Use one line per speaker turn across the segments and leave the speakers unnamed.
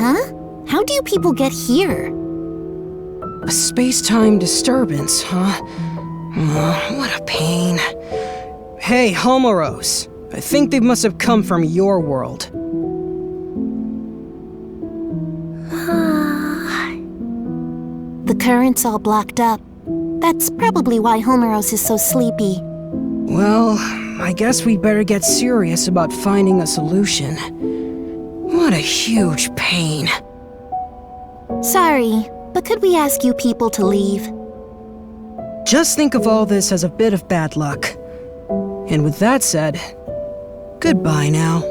Huh? How do you people get here?
A space-time disturbance, huh? Oh, what a pain. Hey, Homeros. I think they must have come from your world.
The current's all blocked up. That's probably why Homeros is so sleepy.
Well, I guess we'd better get serious about finding a solution. What a huge pain.
Sorry, but could we ask you people to leave?
Just think of all this as a bit of bad luck. And with that said, goodbye now.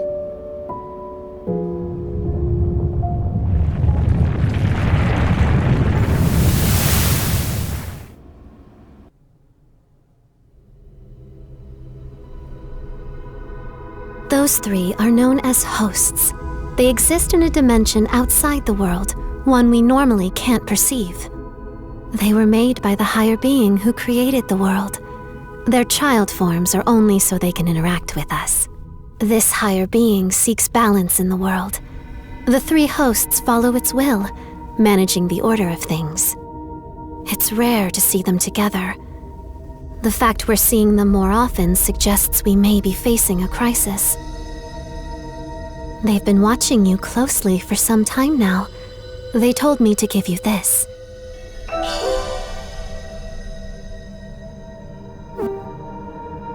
Those three are known as hosts. They exist in a dimension outside the world, one we normally can't perceive. They were made by the higher being who created the world. Their child forms are only so they can interact with us. This higher being seeks balance in the world. The three hosts follow its will, managing the order of things. It's rare to see them together. The fact we're seeing them more often suggests we may be facing a crisis. They've been watching you closely for some time now. They told me to give you this.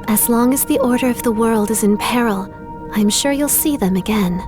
As long as the order of the world is in peril, I'm sure you'll see them again.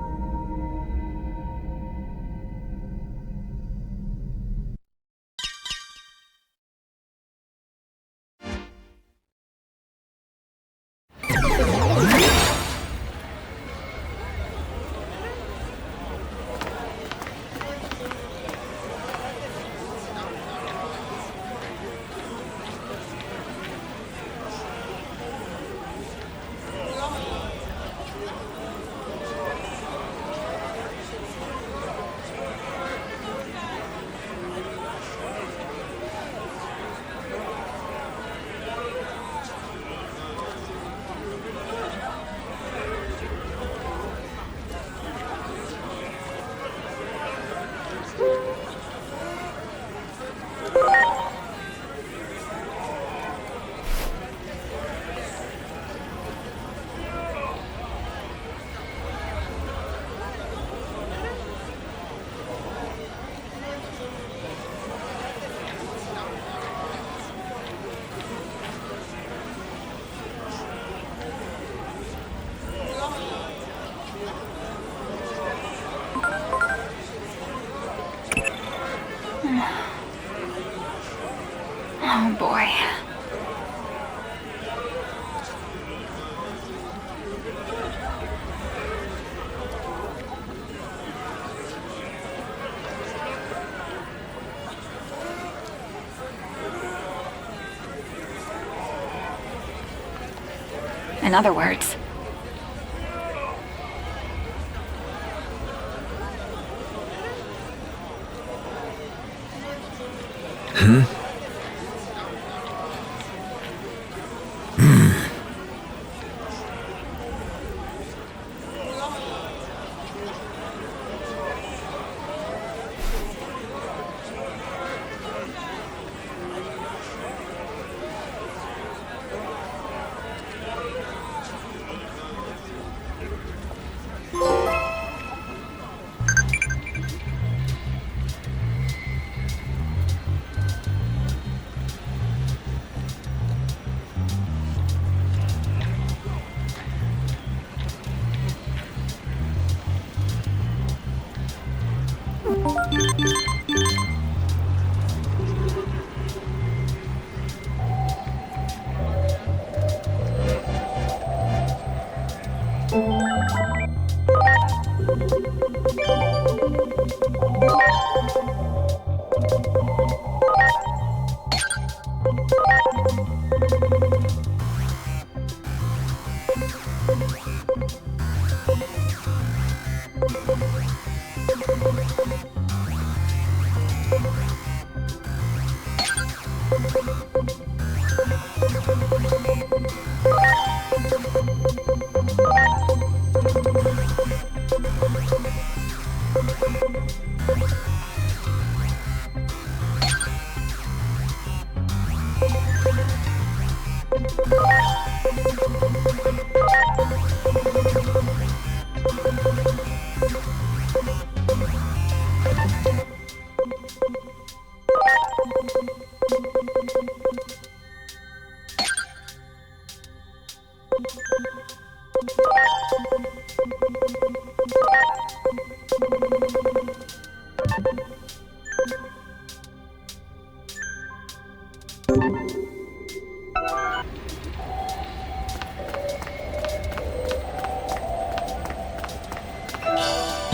Oh boy. In other words,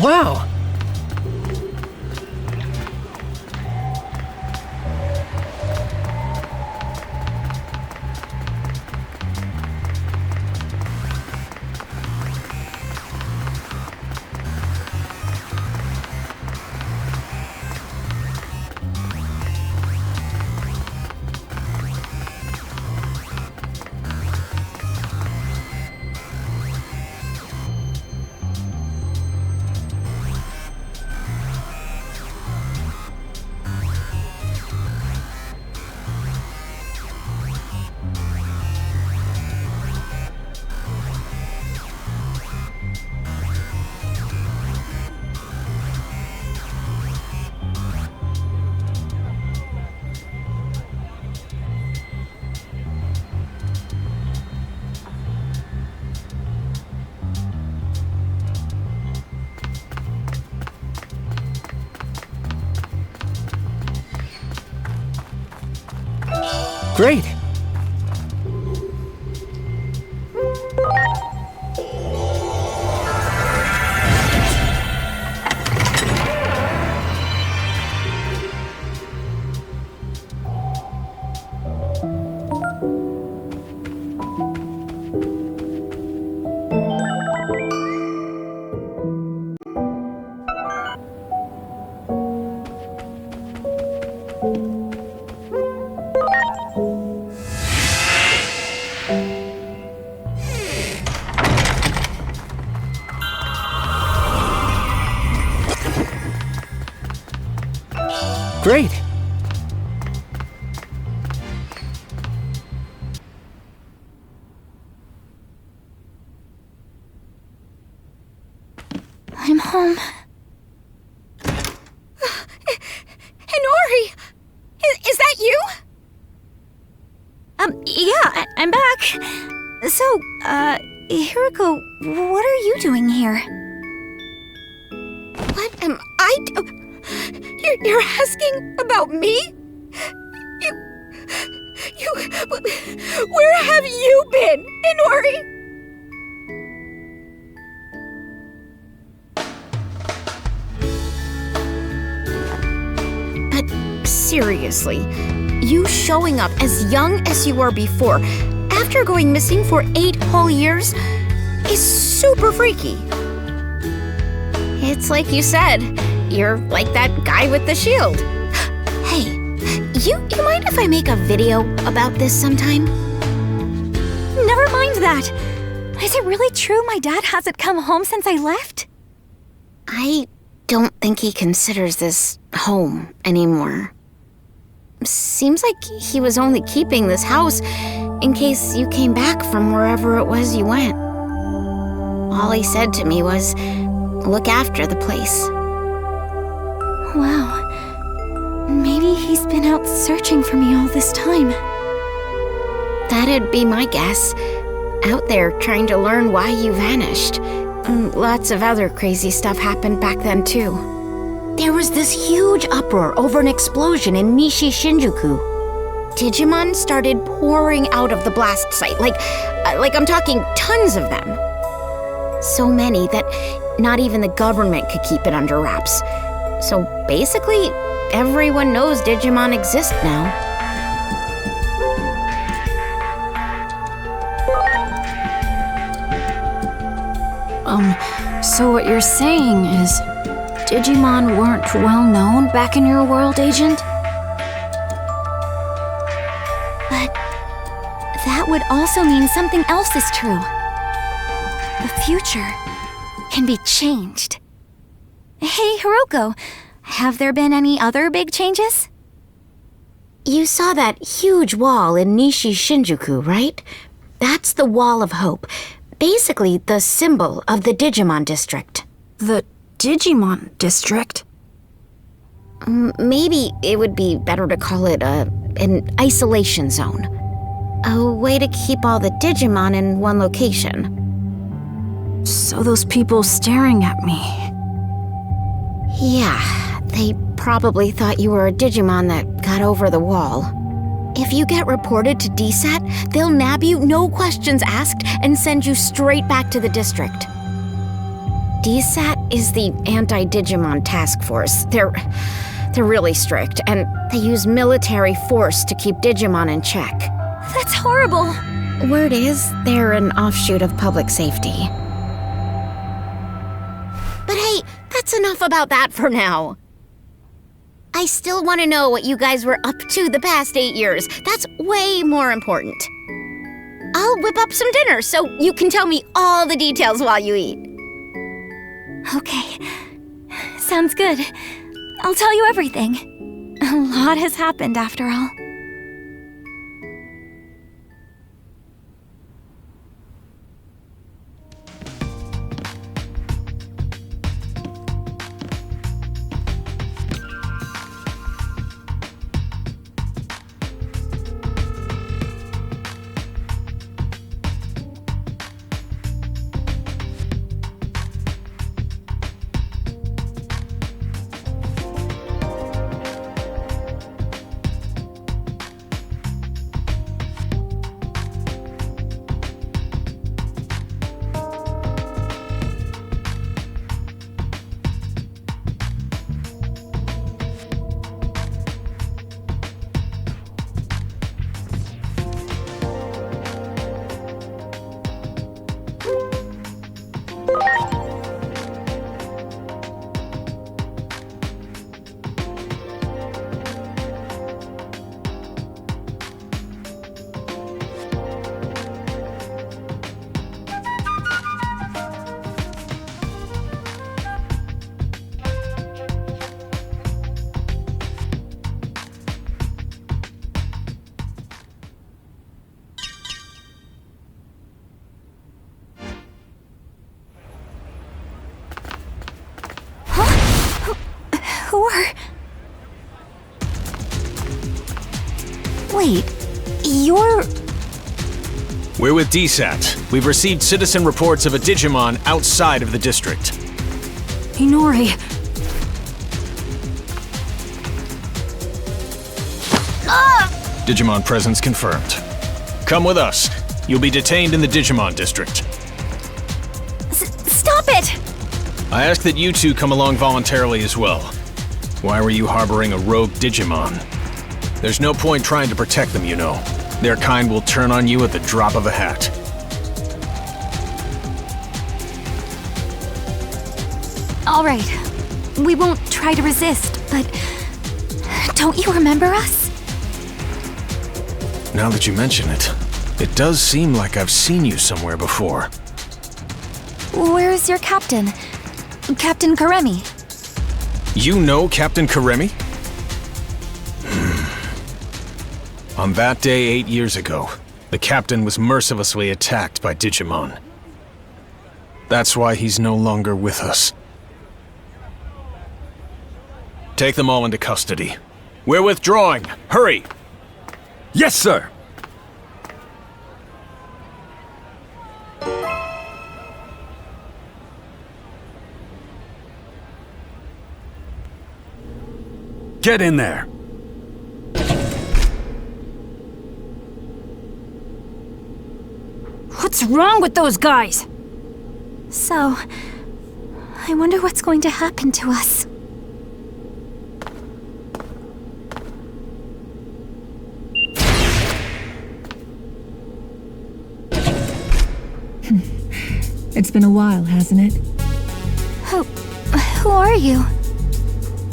Wow! Great! Great!
I'm home. Hinori! Is that you? Yeah, I'm back. So, Hiroko, what are you doing here? What am I You're asking about me? You... Where have you been, Hinori? But seriously, you showing up as young as you were before, after going missing for 8 whole years, is super freaky. It's like you said, you're like that guy with the shield. Hey, you mind if I make a video about this sometime? Never mind that. Is it really true my dad hasn't come home since I left? I don't think he considers this home anymore. Seems like he was only keeping this house in case you came back from wherever it was you went. All he said to me was, look after the place. Wow. Maybe he's been out searching for me all this time. That'd be my guess. Out there trying to learn why you vanished. Lots of other crazy stuff happened back then, too. There was this huge uproar over an explosion in Nishi Shinjuku. Digimon started pouring out of the blast site, like I'm talking tons of them. So many that not even the government could keep it under wraps. So basically, everyone knows Digimon exist now.
So what you're saying is Digimon weren't well known back in your world, Agent?
But that would also mean something else is true. The future can be changed. Hey, Hiroko, have there been any other big changes? You saw that huge wall in Nishi Shinjuku, right? That's the Wall of Hope. Basically, the symbol of the Digimon district.
The Digimon district?
Maybe it would be better to call it an isolation zone. A way to keep all the Digimon in one location.
So those people staring at me...
Yeah, they probably thought you were a Digimon that got over the wall. If you get reported to DSAT, they'll nab you, no questions asked, and send you straight back to the district. DSAT is the Anti-Digimon Task Force. They're really strict, and they use military force to keep Digimon in check.
That's horrible.
Word is, they're an offshoot of public safety. But hey, that's enough about that for now. I still want to know what you guys were up to the past 8 years. That's way more important. I'll whip up some dinner so you can tell me all the details while you eat.
Okay. Sounds good. I'll tell you everything. A lot has happened after all. Wait, you're...
We're with DSAT. We've received citizen reports of a Digimon outside of the district.
Inori.
Digimon presence confirmed. Come with us. You'll be detained in the Digimon district.
Stop it!
I ask that you two come along voluntarily as well. Why were you harboring a rogue Digimon? There's no point trying to protect them, you know. Their kind will turn on you at the drop of a hat.
All right. We won't try to resist, but... Don't you remember us?
Now that you mention it, it does seem like I've seen you somewhere before.
Where's your captain? Captain Karemi.
You know Captain Karemi? On that day 8 years ago, the captain was mercilessly attacked by Digimon. That's why he's no longer with us. Take them all into custody. We're withdrawing. Hurry!
Yes, sir! Get in there!
What's wrong with those guys? So, I wonder what's going to happen to us.
It's been a while, hasn't it?
Who are you?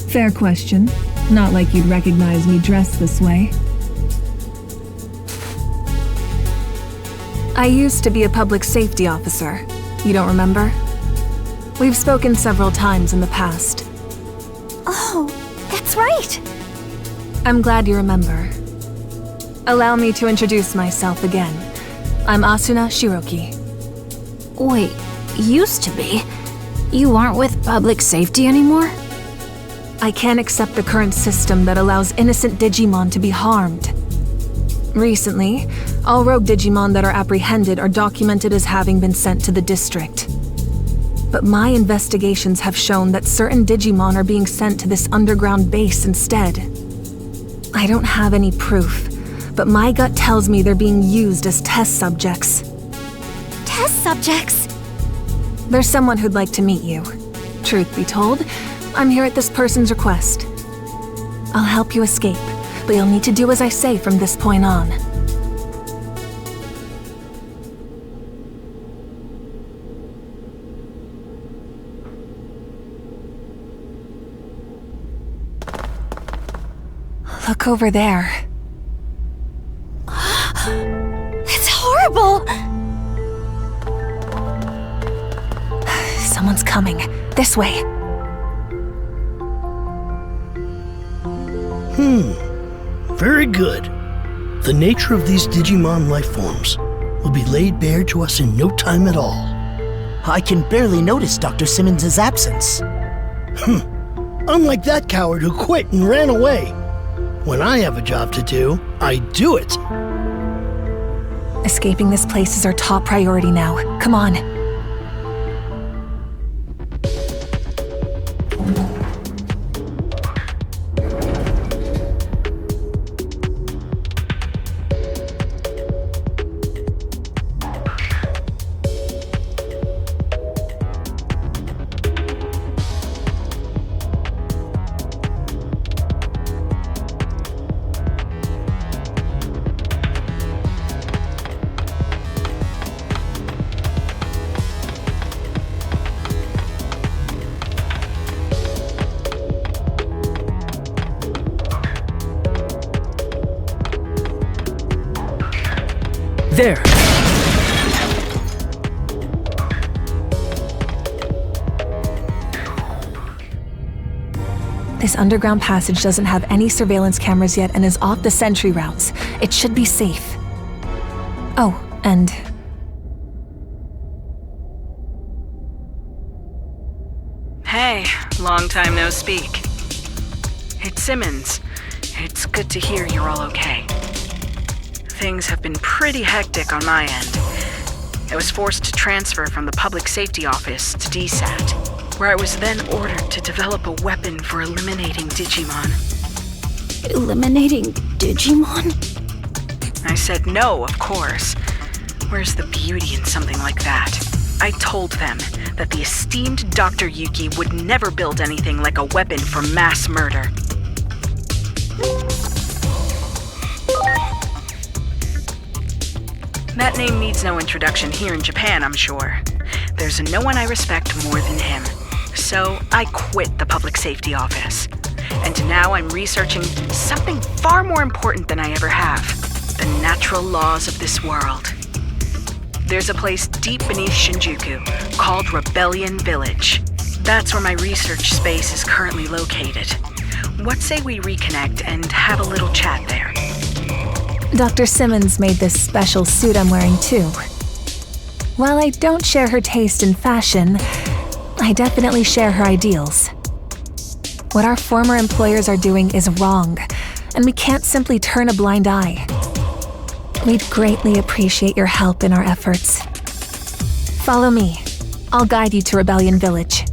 Fair question. Not like you'd recognize me dressed this way. I used to be a public safety officer. You don't remember? We've spoken several times in the past.
Oh, that's right!
I'm glad you remember. Allow me to introduce myself again. I'm Asuna Shiroki.
Wait, used to be? You aren't with public safety anymore?
I can't accept the current system that allows innocent Digimon to be harmed. Recently, all rogue Digimon that are apprehended are documented as having been sent to the district. But my investigations have shown that certain Digimon are being sent to this underground base instead. I don't have any proof, but my gut tells me they're being used as test subjects.
Test subjects?
There's someone who'd like to meet you. Truth be told, I'm here at this person's request. I'll help you escape, but you'll need to do as I say from this point on. Look over there.
It's horrible!
Someone's coming. This way.
Very good. The nature of these Digimon life forms will be laid bare to us in no time at all.
I can barely notice Dr. Simmons' absence.
Unlike that coward who quit and ran away. When I have a job to do, I do it.
Escaping this place is our top priority now. Come on.
There!
This underground passage doesn't have any surveillance cameras yet and is off the sentry routes. It should be safe. Oh, and...
Hey, long time no speak. It's Simmons. It's good to hear you're all okay. Things have been pretty hectic on my end. I was forced to transfer from the Public Safety Office to DSAT, where I was then ordered to develop a weapon for eliminating Digimon.
Eliminating Digimon?
I said no, of course. Where's the beauty in something like that? I told them that the esteemed Dr. Yuki would never build anything like a weapon for mass murder. That name needs no introduction here in Japan, I'm sure. There's no one I respect more than him. So I quit the Public Safety Office. And now I'm researching something far more important than I ever have. The natural laws of this world. There's a place deep beneath Shinjuku called Rebellion Village. That's where my research space is currently located. What say we reconnect and have a little chat there?
Dr. Simmons made this special suit I'm wearing too. While I don't share her taste in fashion, I definitely share her ideals. What our former employers are doing is wrong, and we can't simply turn a blind eye. We'd greatly appreciate your help in our efforts. Follow me. I'll guide you to Rebellion Village.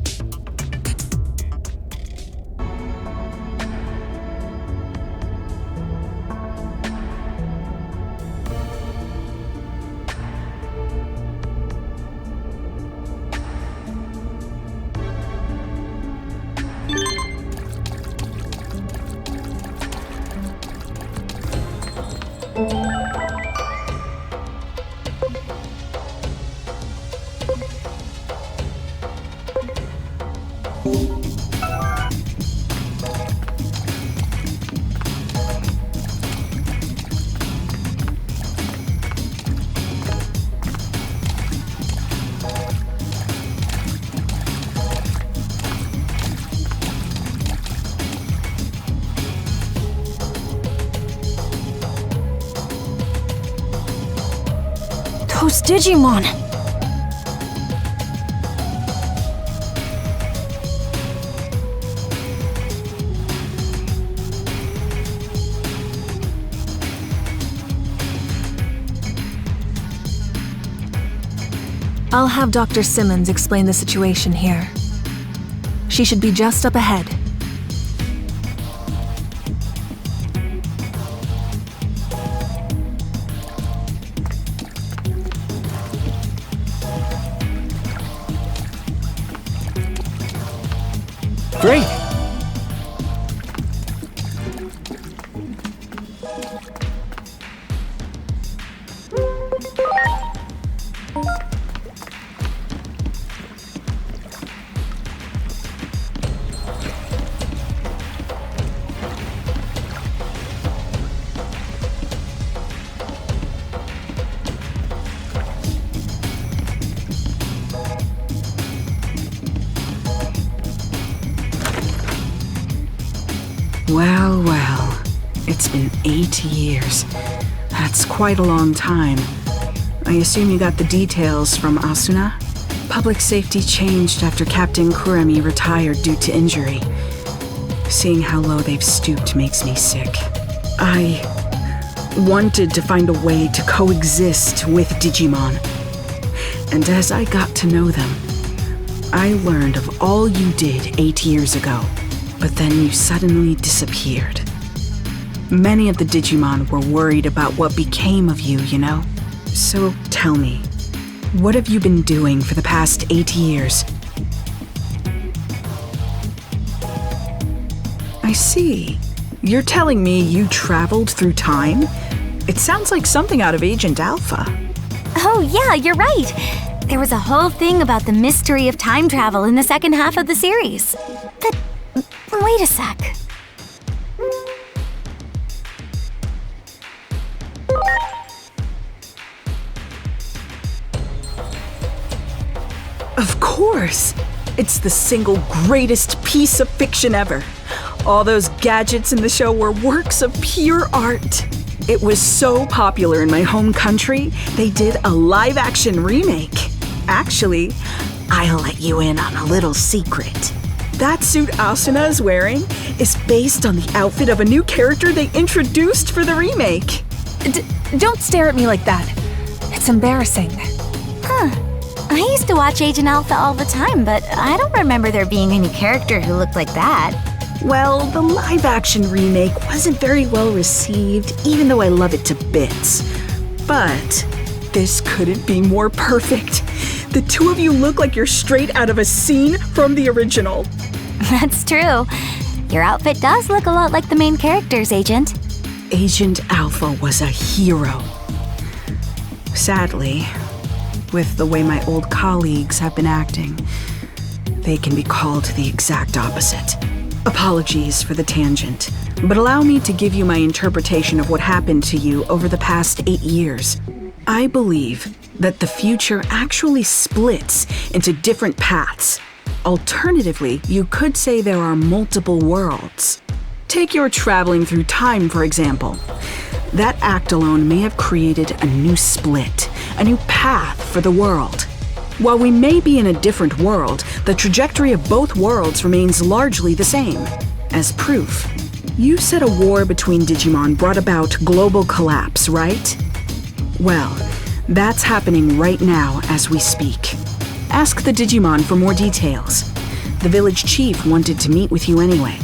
Those Digimon!
I'll have Dr. Simmons explain the situation here. She should be just up ahead.
Well, well. It's been 8 years. That's quite a long time. I assume you got the details from Asuna? Public safety changed after Captain Kuremi retired due to injury. Seeing how low they've stooped makes me sick. I wanted to find a way to coexist with Digimon. And as I got to know them, I learned of all you did 8 years ago, but then you suddenly disappeared. Many of the Digimon were worried about what became of you, you know? So tell me, what have you been doing for the past 8 years? I see. You're telling me you traveled through time? It sounds like something out of Agent Alpha.
Oh yeah, you're right. There was a whole thing about the mystery of time travel in the second half of the series. But wait a sec.
Of course! It's the single greatest piece of fiction ever. All those gadgets in the show were works of pure art. It was so popular in my home country, they did a live-action remake. Actually,
I'll let you in on a little secret.
that suit Asuna is wearing is based on the outfit of a new character they introduced for the remake.
Don't stare at me like that. It's embarrassing.
Huh. I used to watch Agent Alpha all the time, but I don't remember there being any character who looked like that.
Well, the live-action remake wasn't very well received, even though I love it to bits. But this couldn't be more perfect. The two of you look like you're straight out of a scene from the original.
That's true. Your outfit does look a lot like the main character's, Agent.
Agent Alpha was a hero. Sadly, with the way my old colleagues have been acting, they can be called the exact opposite. Apologies for the tangent, but allow me to give you my interpretation of what happened to you over the past 8 years. I believe that the future actually splits into different paths. Alternatively, you could say there are multiple worlds. Take your traveling through time, for example. That act alone may have created a new split, a new path for the world. While we may be in a different world, the trajectory of both worlds remains largely the same. As proof, you said a war between Digimon brought about global collapse, right? Well, that's happening right now as we speak. Ask the Digimon for more details. The village chief wanted to meet with you anyway.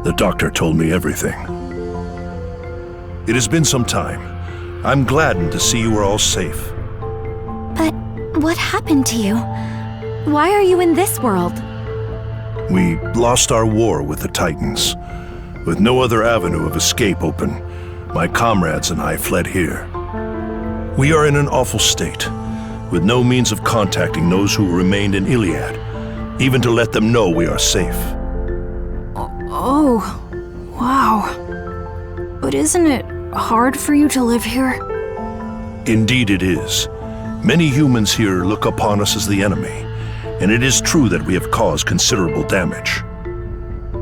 The doctor told me everything. It has been some time. I'm gladdened to see you are all safe.
But what happened to you? Why are you in this world?
We lost our war with the Titans. With no other avenue of escape open, my comrades and I fled here. We are in an awful state, with no means of contacting those who remained in Iliad, even to let them know we are safe.
Oh, wow. But isn't it hard for you to live here?
Indeed it is. Many humans here look upon us as the enemy, and it is true that we have caused considerable damage.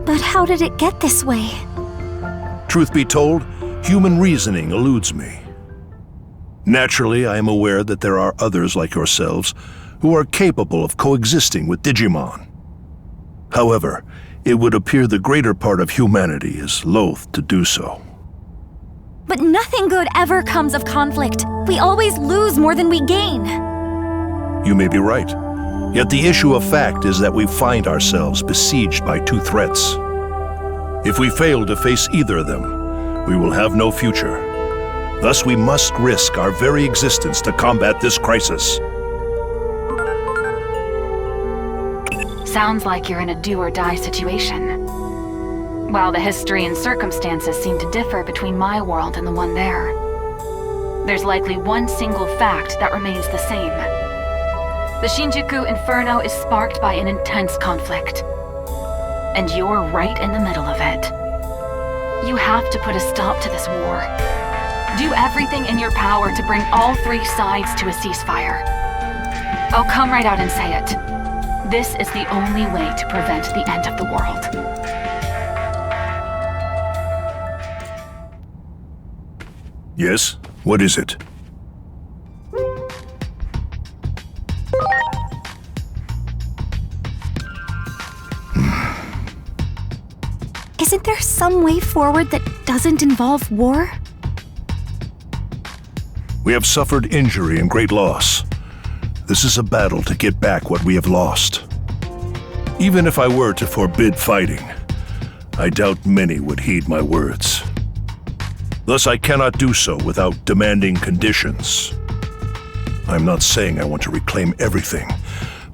But how did it get this way?
Truth be told, human reasoning eludes me. Naturally, I am aware that there are others like yourselves who are capable of coexisting with Digimon. However, it would appear the greater part of humanity is loath to do so.
But nothing good ever comes of conflict. We always lose more than we gain.
You may be right. Yet the issue of fact is that we find ourselves besieged by two threats. If we fail to face either of them, we will have no future. Thus, we must risk our very existence to combat this crisis.
Sounds like you're in a do-or-die situation. While the history and circumstances seem to differ between my world and the one there, there's likely one single fact that remains the same. The Shinjuku Inferno is sparked by an intense conflict, and you're right in the middle of it. You have to put a stop to this war. Do everything in your power to bring all three sides to a ceasefire. I'll come right out and say it. This is the only way to prevent the end of the world.
Yes? What is it?
Isn't there some way forward that doesn't involve war?
We have suffered injury and great loss. This is a battle to get back what we have lost. Even if I were to forbid fighting, I doubt many would heed my words. Thus, I cannot do so without demanding conditions. I'm not saying I want to reclaim everything,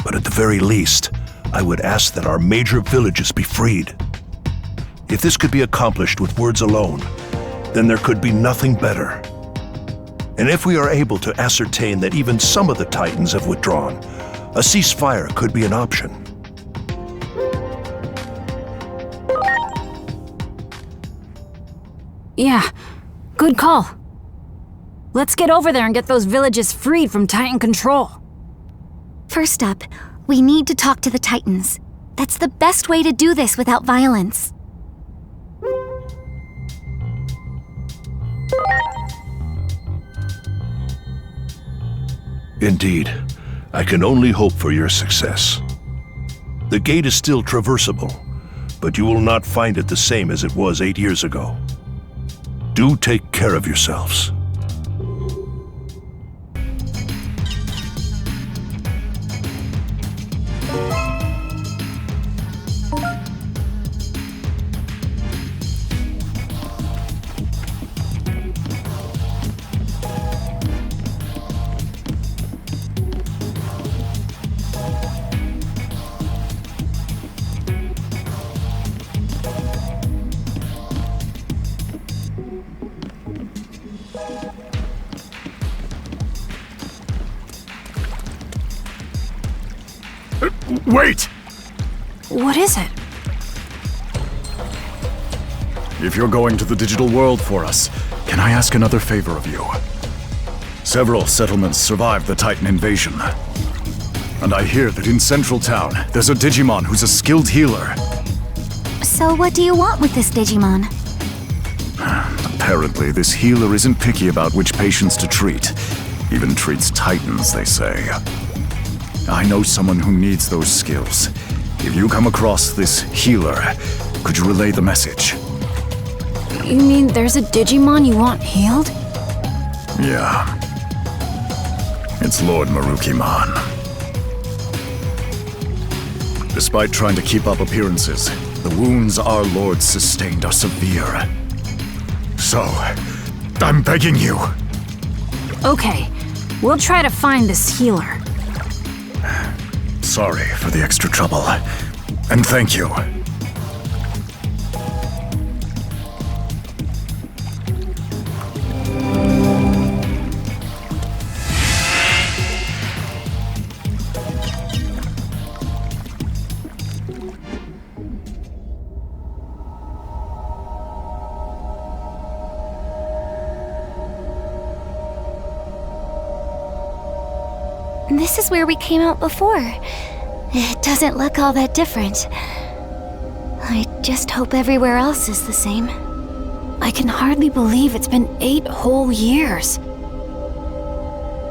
but at the very least, I would ask that our major villages be freed. If this could be accomplished with words alone, then there could be nothing better. And if we are able to ascertain that even some of the Titans have withdrawn, a ceasefire could be an option.
Yeah, good call. Let's get over there and get those villages freed from Titan control.
First up, we need to talk to the Titans. That's the best way to do this without violence.
Indeed, I can only hope for your success. The gate is still traversable, but you will not find it the same as it was 8 years ago. Do take care of yourselves.
Wait!
What is it?
If you're going to the digital world for us, can I ask another favor of you? Several settlements survived the Titan invasion. And I hear that in Central Town, there's a Digimon who's a skilled healer.
So what do you want with this Digimon?
Apparently, this healer isn't picky about which patients to treat. Even treats Titans, they say. I know someone who needs those skills. If you come across this healer, could you relay the message?
You mean there's a Digimon you want healed?
Yeah. It's Lord Marukimon. Despite trying to keep up appearances, the wounds our lord sustained are severe. So, I'm begging you.
Okay, we'll try to find this healer.
Sorry for the extra trouble. And thank you.
This is where we came out before. It doesn't look all that different. I just hope everywhere else is the same.
I can hardly believe it's been 8 whole years.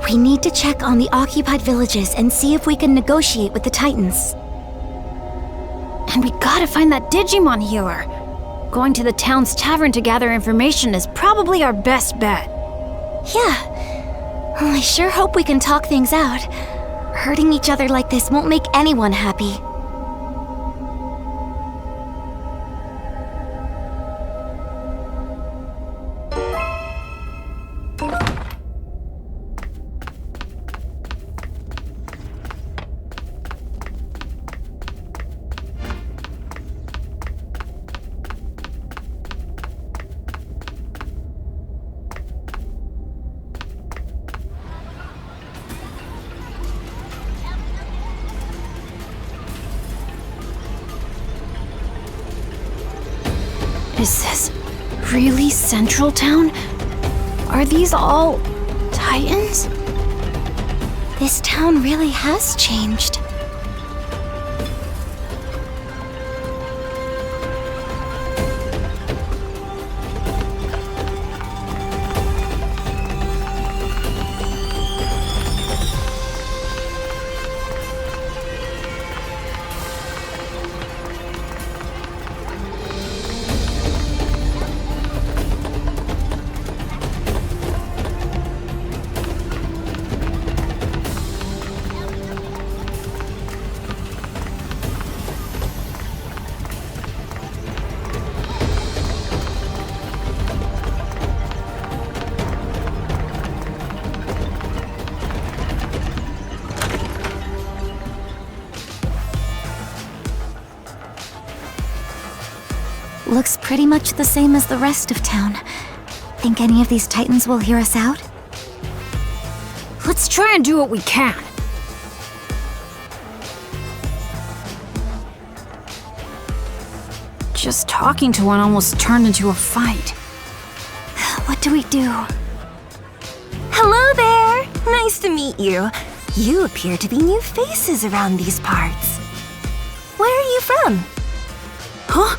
We need to check on the occupied villages and see if we can negotiate with the Titans.
And we gotta find that Digimon healer. Going to the town's tavern to gather information is probably our best bet.
Yeah. I sure hope we can talk things out. Hurting each other like this won't make anyone happy.
Is this really Central Town? Are these all Titans?
This town really has changed. Looks pretty much the same as the rest of town. Think any of these Titans will hear us out?
Let's try and do what we can. Just talking to one almost turned into a fight.
What do we do?
Hello there! Nice to meet you. You appear to be new faces around these parts. Where are you from? Huh?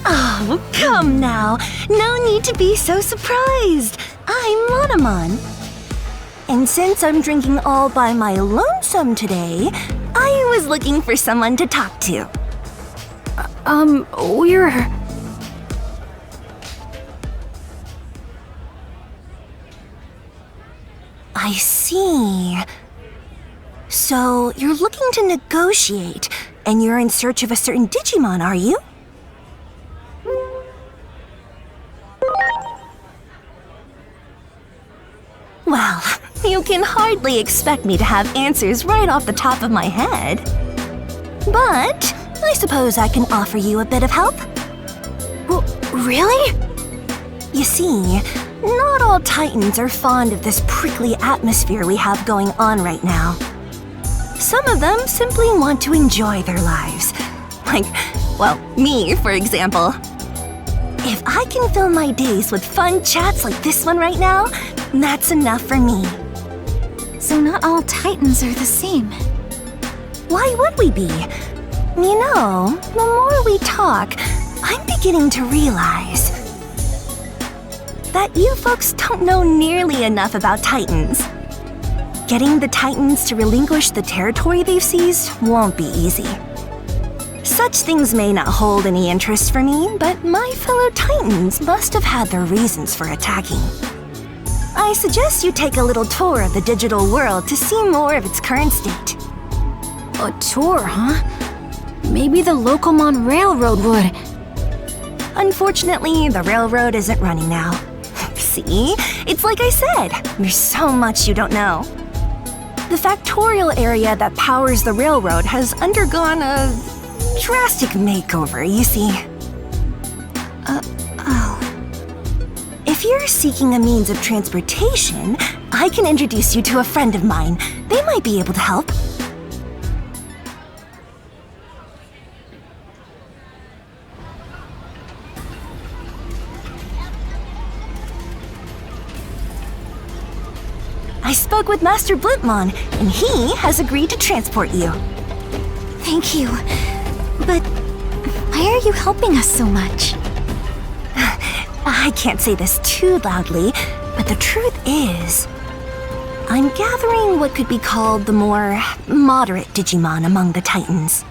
Oh, come now. No need to be so surprised. I'm Metamorphosis. And since I'm drinking all by my lonesome today, I was looking for someone to talk to.
We're...
I see. So, you're looking to negotiate, and you're in search of a certain Digimon, are you? Well, you can hardly expect me to have answers right off the top of my head. But I suppose I can offer you a bit of help.
Really?
You see, not all Titans are fond of this prickly atmosphere we have going on right now. Some of them simply want to enjoy their lives. Like, well, me, for example. If I can fill my days with fun chats like this one right now, that's enough for me.
So not all Titans are the same.
Why would we be? You know, the more we talk, I'm beginning to realize that you folks don't know nearly enough about Titans. Getting the Titans to relinquish the territory they've seized won't be easy. Such things may not hold any interest for me, but my fellow Titans must have had their reasons for attacking. I suggest you take a little tour of the digital world to see more of its current state.
A tour, huh? Maybe the Locomon Railroad would.
Unfortunately, the railroad isn't running now. See? It's like I said, there's so much you don't know. The factorial area that powers the railroad has undergone a drastic makeover, you see. If you're seeking a means of transportation, I can introduce you to a friend of mine. They might be able to help. I spoke with Master Blipmon, and he has agreed to transport you.
Thank you. But why are you helping us so much?
I can't say this too loudly, but the truth is, I'm gathering what could be called the more moderate Digimon among the Titans.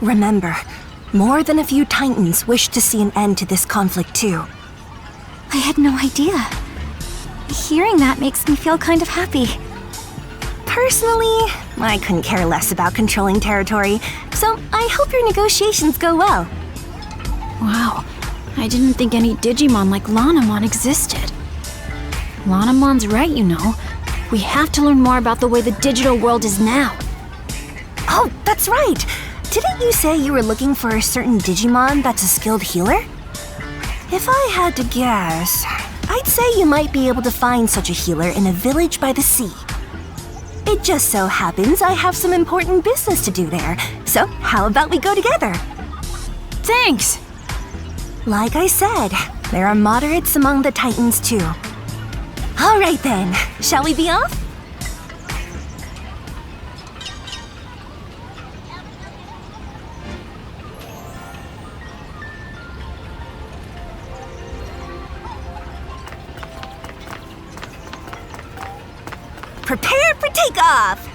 Remember, more than a few Titans wish to see an end to this conflict too.
I had no idea. Hearing that makes me feel kind of happy.
Personally, I couldn't care less about controlling territory, so I hope your negotiations go well.
Wow, I didn't think any Digimon like Lanamon existed. Lanamon's right, you know. We have to learn more about the way the digital world is now.
Oh, that's right! Didn't you say you were looking for a certain Digimon that's a skilled healer? If I had to guess, I'd say you might be able to find such a healer in a village by the sea. It just so happens I have some important business to do there, so how about we go together?
Thanks!
Like I said, there are moderates among the Titans too. All right then, shall we be off? Prepare for takeoff!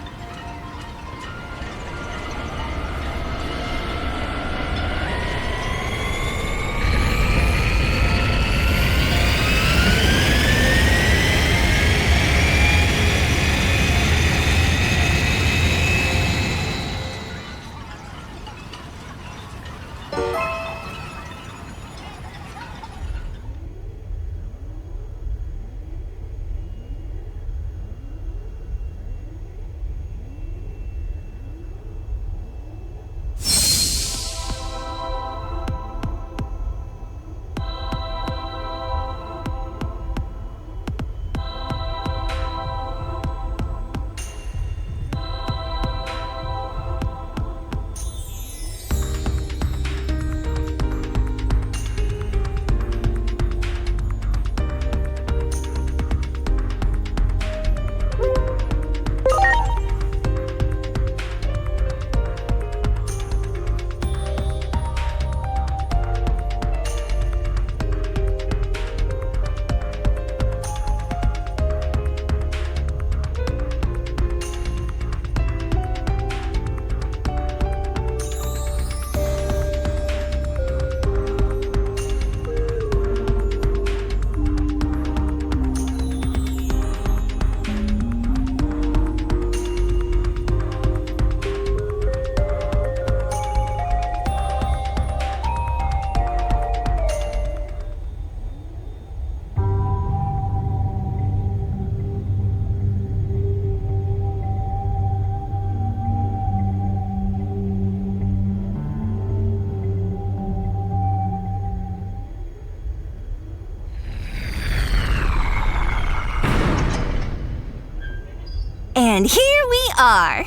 And here we are!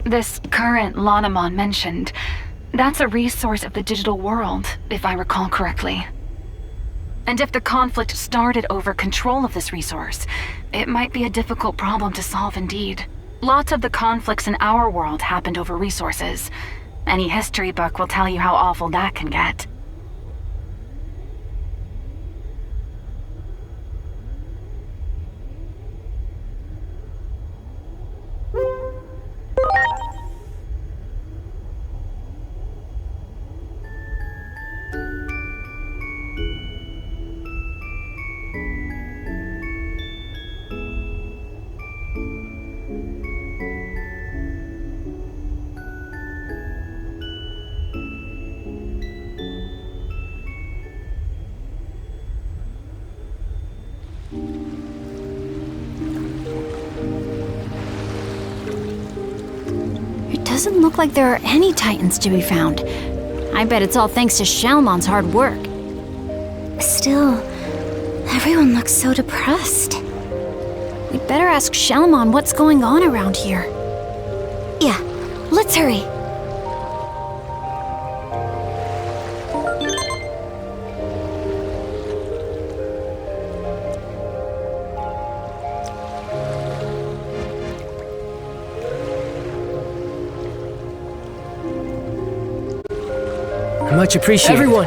This current Lanamon mentioned, that's a resource of the digital world, if I recall correctly. And if the conflict started over control of this resource, it might be a difficult problem to solve indeed. Lots of the conflicts in our world happened over resources. Any history book will tell you how awful that can get.
Doesn't look like there are any Titans to be found. I bet it's all thanks to Calmamon's hard work.
Still, everyone looks so depressed.
We'd better ask Calmamon what's going on around here.
Yeah, let's hurry.
Much appreciated.
Everyone!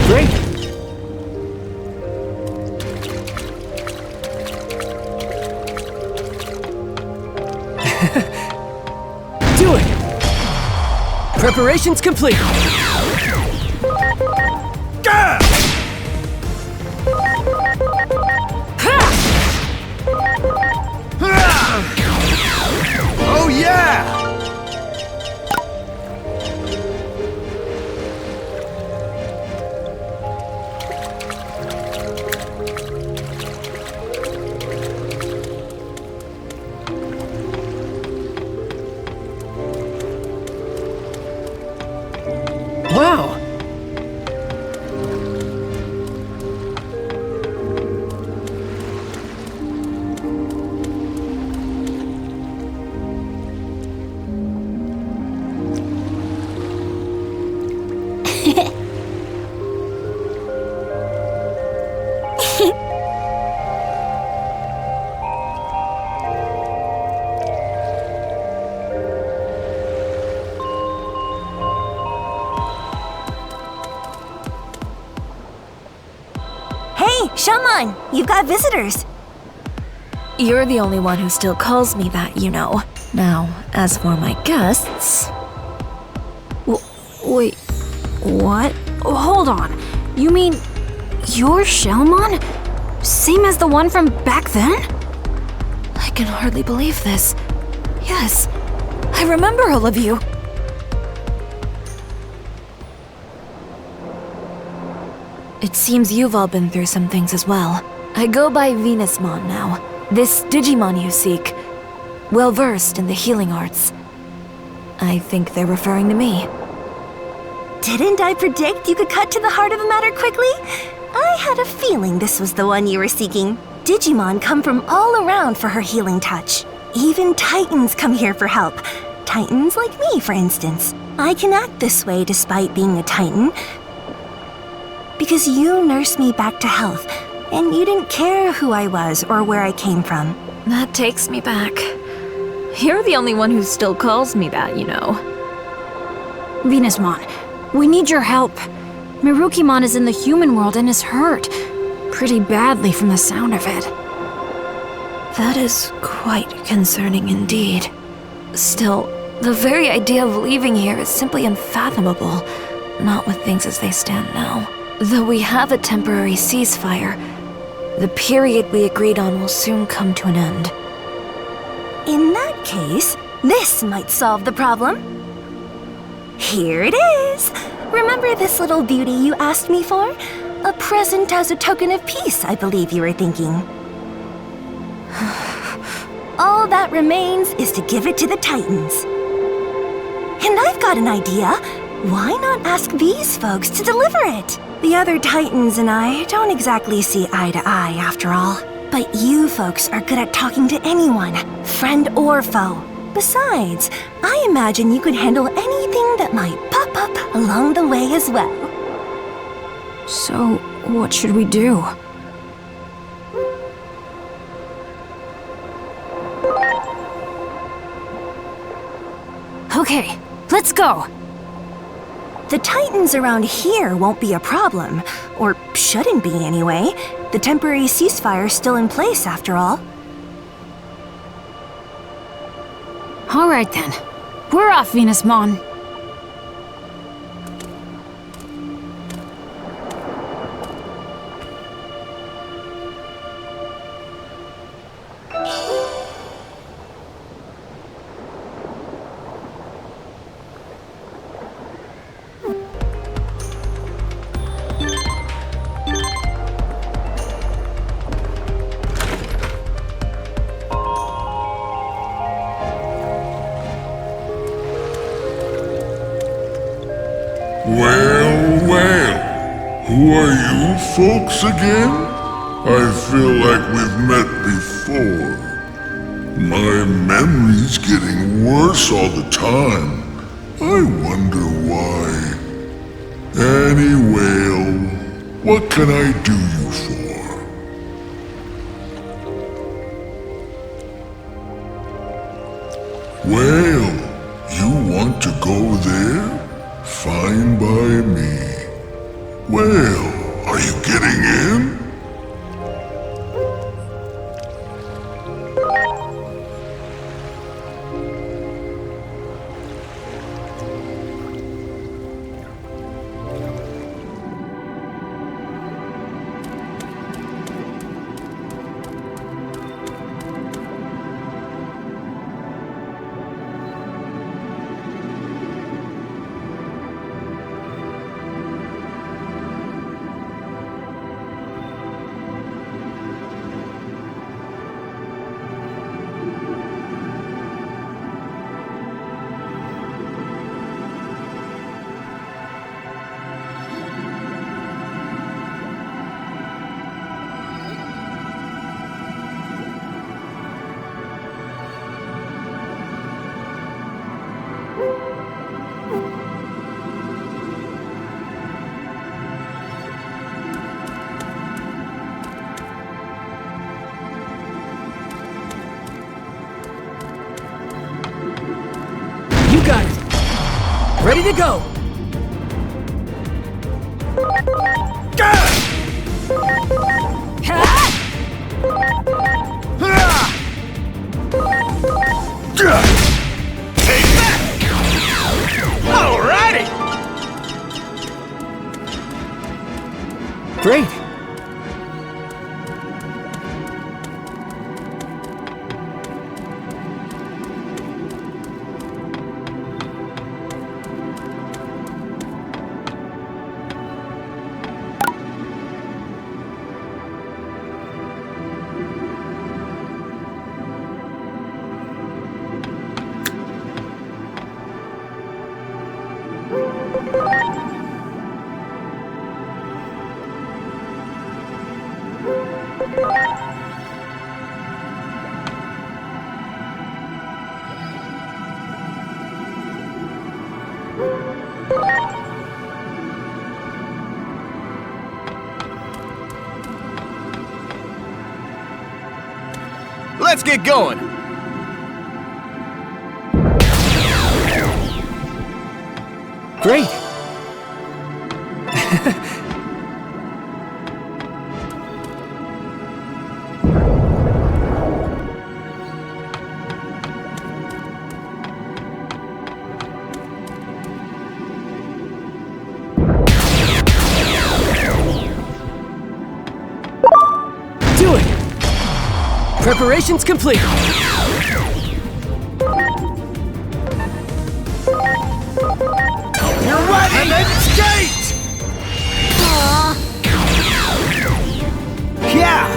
Great! Do it! Preparations complete!
Gah! Oh yeah!
Wow!
Hey, Shaman, you've got visitors.
You're the only one who still calls me that, you know. Now, as for my guests...
Wait, what? Hold on. You mean you're Shellmon? Same as the one from back then? I can hardly believe this. Yes, I remember all of you.
It seems you've all been through some things as well. I go by Venusmon now. This Digimon you seek. Well-versed in the healing arts. I think they're referring to me.
Didn't I predict you could cut to the heart of the matter quickly? I had a feeling this was the one you were seeking. Digimon come from all around for her healing touch. Even Titans come here for help. Titans like me, for instance. I can act this way despite being a Titan, because you nursed me back to health, and you didn't care who I was or where I came from.
That takes me back. You're the only one who still calls me that, you know.
Venusmon, we need your help. Mirukimon is in the human world and is hurt. Pretty badly from the sound of it.
That is quite concerning indeed. Still, the very idea of leaving here is simply unfathomable, not with things as they stand now. Though we have a temporary ceasefire, the period we agreed on will soon come to an end.
In that case, this might solve the problem. Here it is! Remember this little beauty you asked me for? A present as a token of peace, I believe you were thinking. All that remains is to give it to the Titans. And I've got an idea. Why not ask these folks to deliver it? The other Titans and I don't exactly see eye to eye, after all. But you folks are good at talking to anyone, friend or foe. Besides, I imagine you could handle anything that might pop up along the way as well.
So, what should we do? Okay, let's go!
The Titans around here won't be a problem, or shouldn't be anyway. The temporary ceasefire's still in place, after all.
Alright then. We're off, Venusmon.
Who are you folks again? I feel like we've met before. My memory's getting worse all the time. I wonder why. Anyway, what can I do you for? Well, you want to go there? Fine by me. Well, are you getting in?
You got it! Ready to go!
Take that! Alrighty!
Great!
Let's get going!
Great! Do it! Preparations complete!
You're ready! And then skate!
Yeah!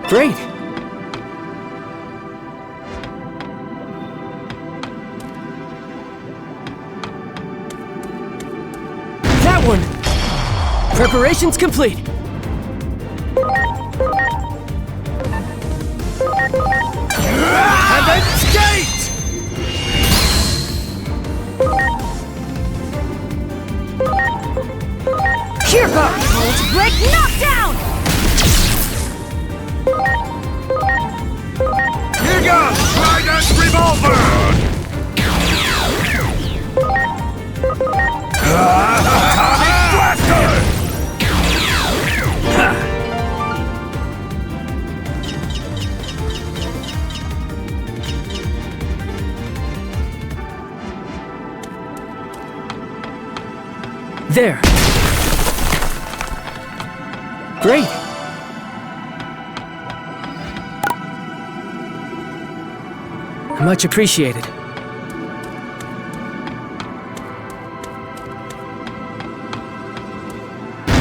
Great! That one! Preparations complete!
And then skate!
Here goes! Volt break knockdown!
Here goes! Trident revolver! Atomic blaster!
There! Great! Much appreciated.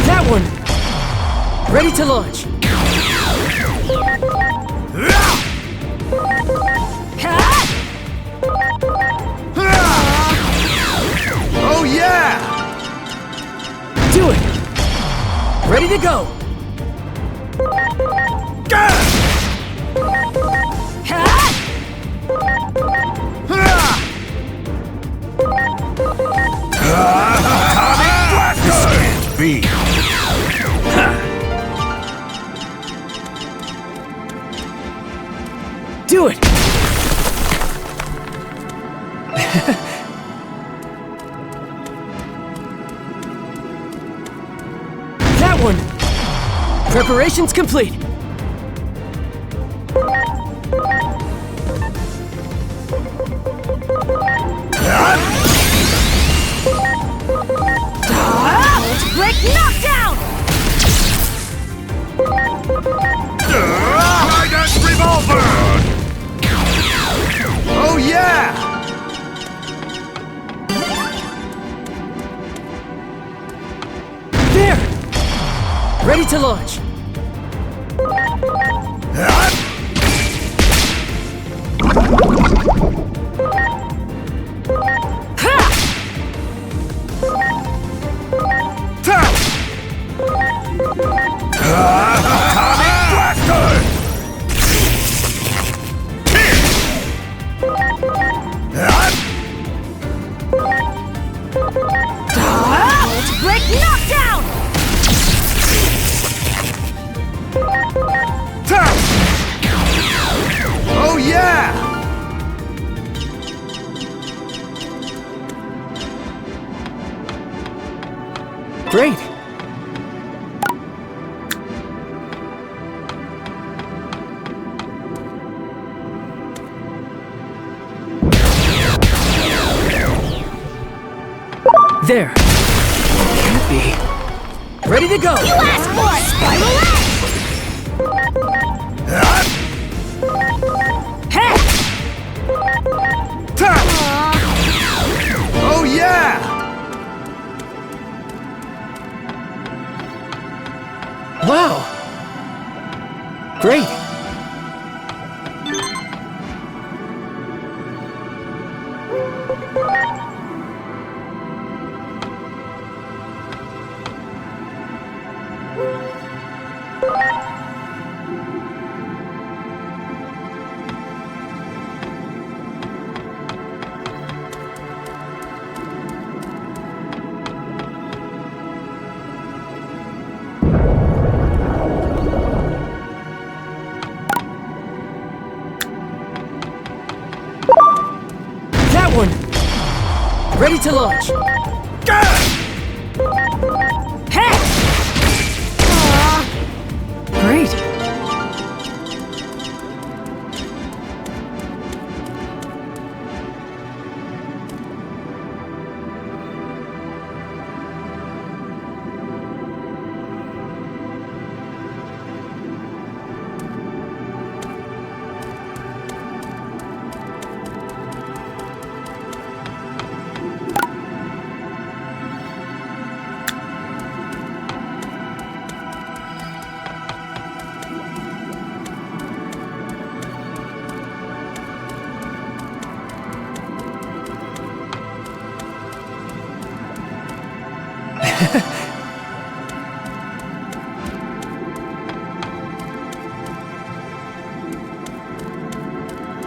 That one! Ready to launch!
Oh yeah!
Do it! Ready to go!
Be.
Do it! That one! Preparations complete!
Break knockdown!
Trident revolver! Oh yeah!
There! Ready to launch!
Break knockdown!
Oh yeah!
Great! There! Can't be. Ready to go!
You asked for it! Spiral Hey!
Oh yeah!
Wow! Great! That one! Ready to launch!
Hey!
Great!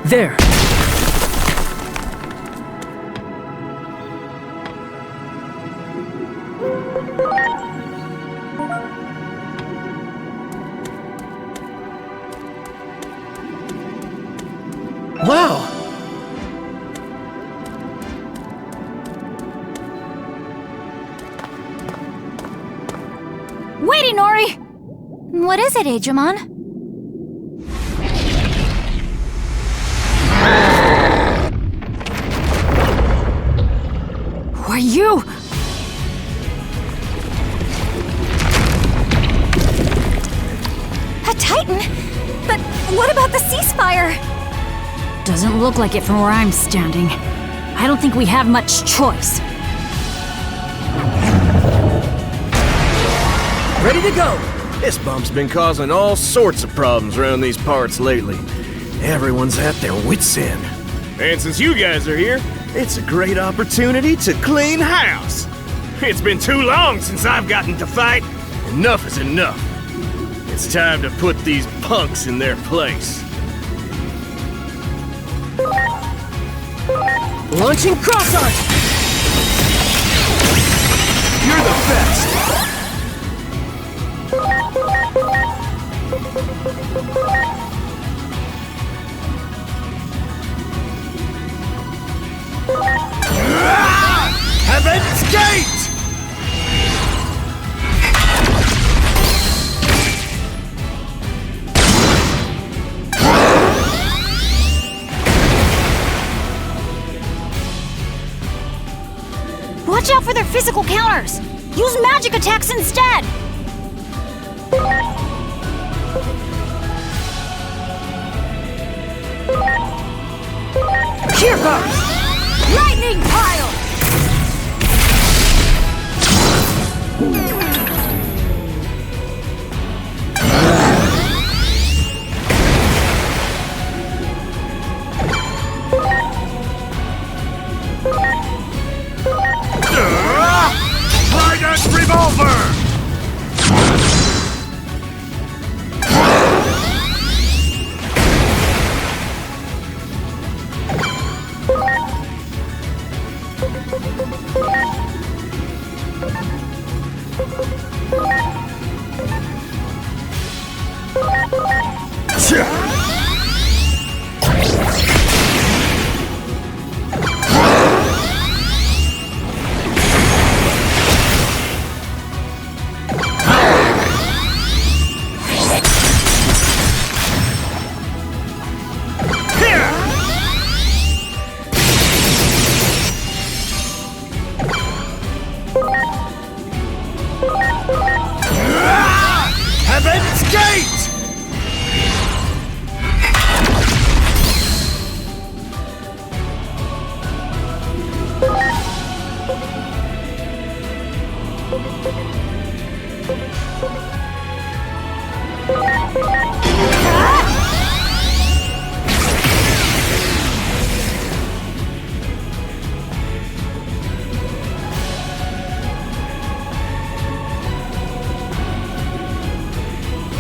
There! Wow!
Wait, Inori! What is it, Digimon?
Who are you?
A Titan? But what about the ceasefire?
Doesn't look like it from where I'm standing. I don't think we have much choice.
Ready to go!
This bump's been causing all sorts of problems around these parts lately. Everyone's at their wits' end. And since you guys are here, it's a great opportunity to clean house. It's been too long since I've gotten to fight, and Enough is enough. It's time to put these punks in their place.
Launching cross arc!
You're the best! Heaven's Gate!
Watch out for their physical counters! Use magic attacks instead! Here goes! Lightning Pile!
Trident Revolver! Heaven's Gate!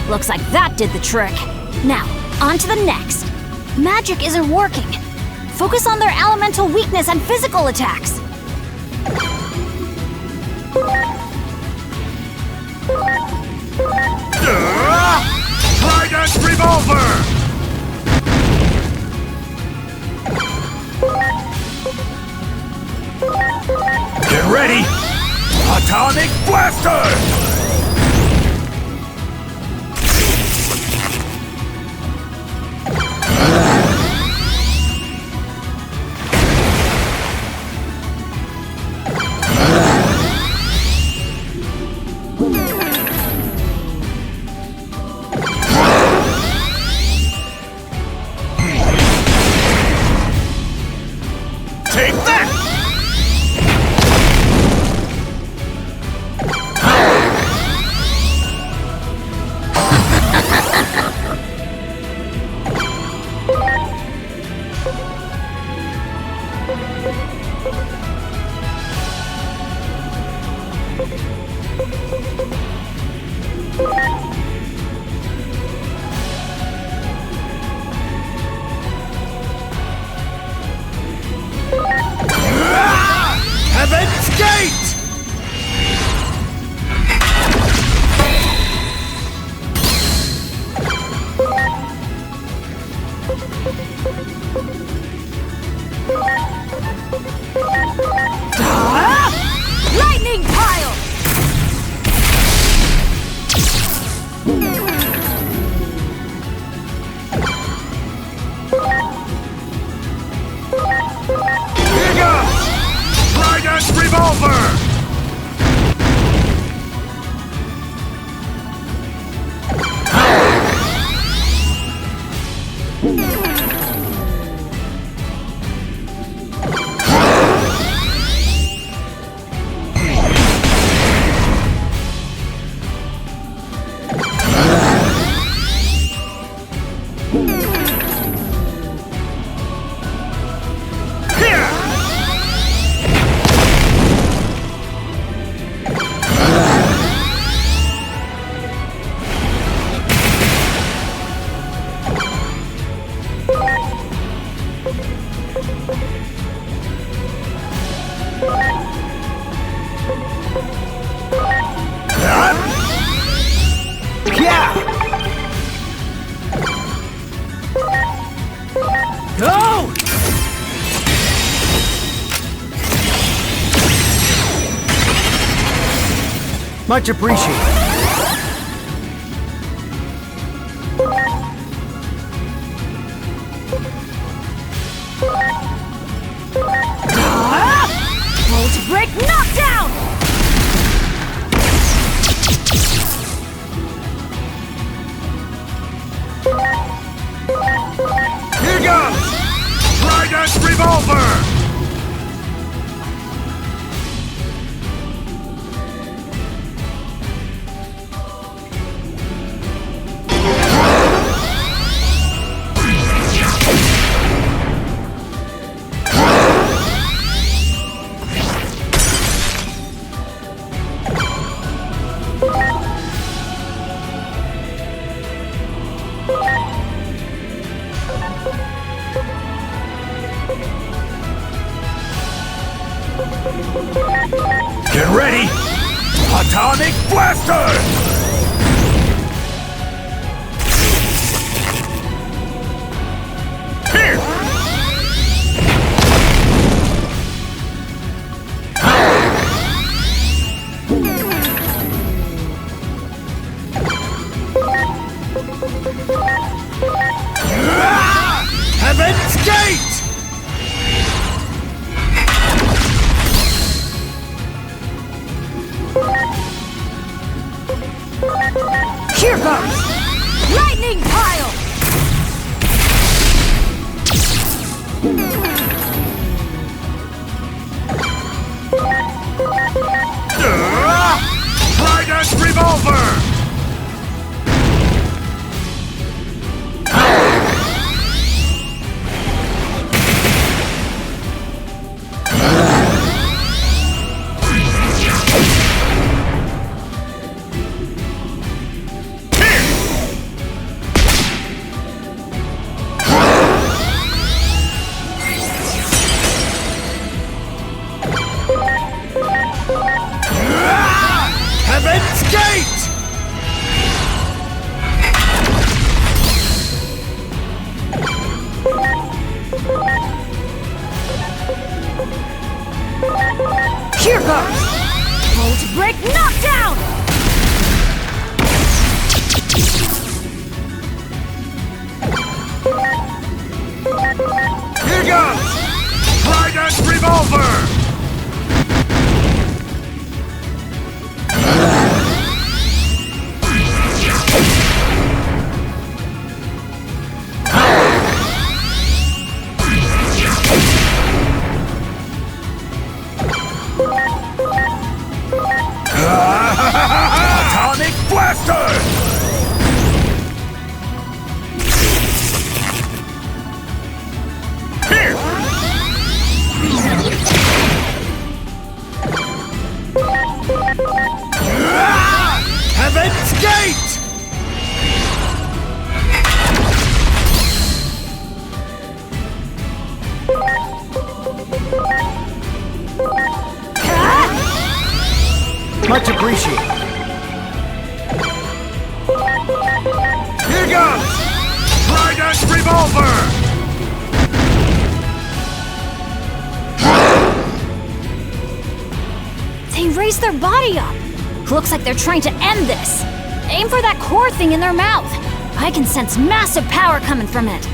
Looks like that did the trick. Now, on to the next. Magic isn't working. Focus on their elemental weakness and physical attacks.
Trident Revolver! Get ready! Atomic Blaster! Take that! Heaven's Gate!
Lightning Pile!
Much appreciated.
Volt break knockdown!
Here goes! Trident Revolver! Get ready! Atomic Blaster! Here! Heaven's Gate!
Here goes! Lightning Pile!
Trident Revolver! Heaven's Gate!
Here goes! Volt break knockdown!
Here goes! Trident Revolver! Atomic Blaster! Here! Heaven's Gate! Much appreciated. Here goes! Trident Revolver!
They raised their body up. Looks like they're trying to end this. Aim for that core thing in their mouth. I can sense massive power coming from it.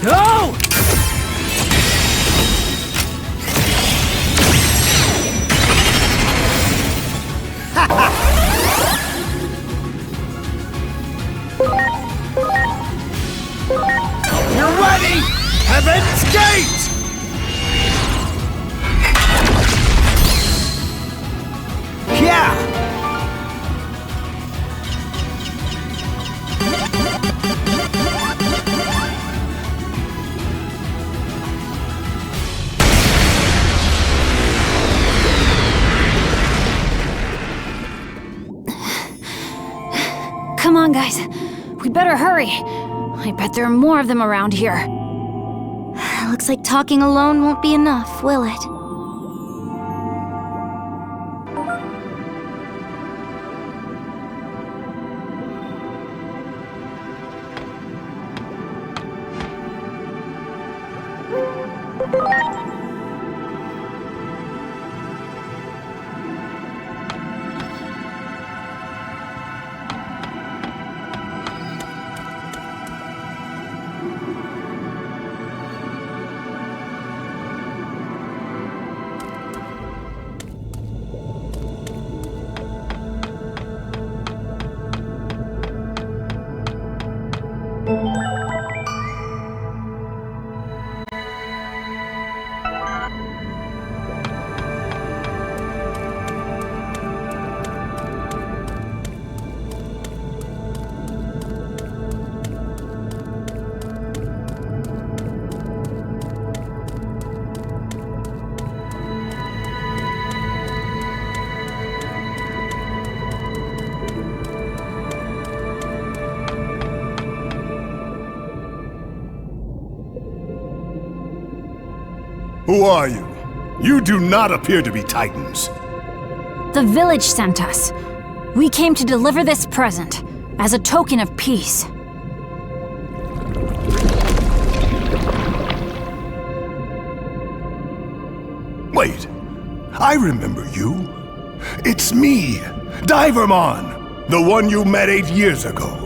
Go! You're ready! Heaven's Gate! Yeah!
Come on, guys. We better hurry. I bet there are more of them around here.
Looks like talking alone won't be enough, will it?
Who are you? You do not appear to be Titans.
The village sent us. We came to deliver this present, as a token of peace.
Wait, I remember you. It's me, Divermon, the one you met 8 years ago.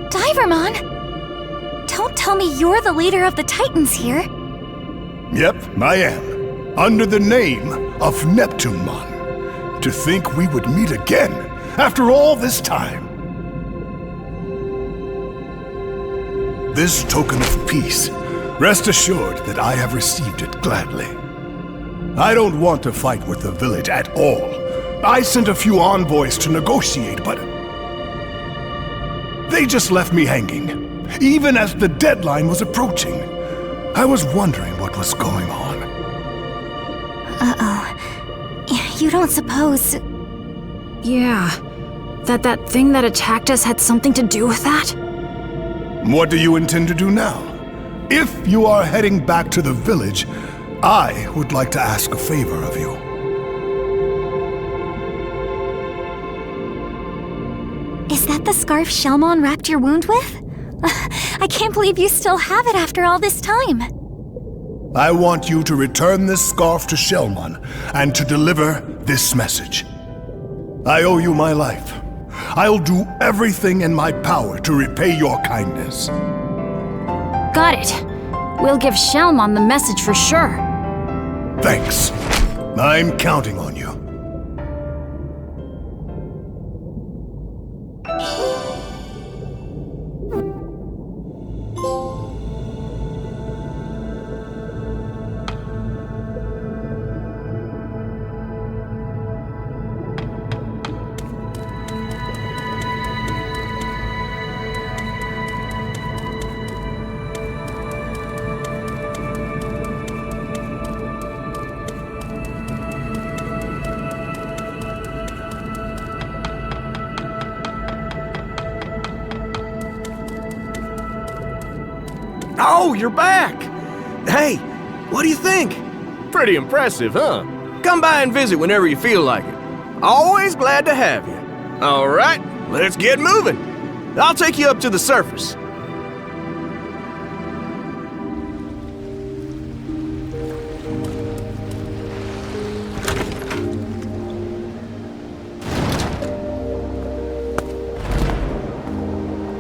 Divermon? Don't tell me you're the leader of the Titans here.
Yep, I am. Under the name of Neptunemon. To think we would meet again after all this time. This token of peace, rest assured that I have received it gladly. I don't want to fight with the village at all. I sent a few envoys to negotiate, but they just left me hanging, even as the deadline was approaching. I was wondering what was going on.
Uh-oh. You don't suppose...
Yeah. That thing that attacked us had something to do with that?
What do you intend to do now? If you are heading back to the village, I would like to ask a favor of you.
Is that the scarf Shellmon wrapped your wound with? I can't believe you still have it after all this time.
I want you to return this scarf to Shellmon and to deliver this message. I owe you my life. I'll do everything in my power to repay your kindness.
Got it. We'll give Shellmon the message for sure.
Thanks. I'm counting on you.
Oh, you're back! Hey, what do you think? Pretty impressive, huh? Come by and visit whenever you feel like it. Always glad to have you. All right, let's get moving. I'll take you up to the surface.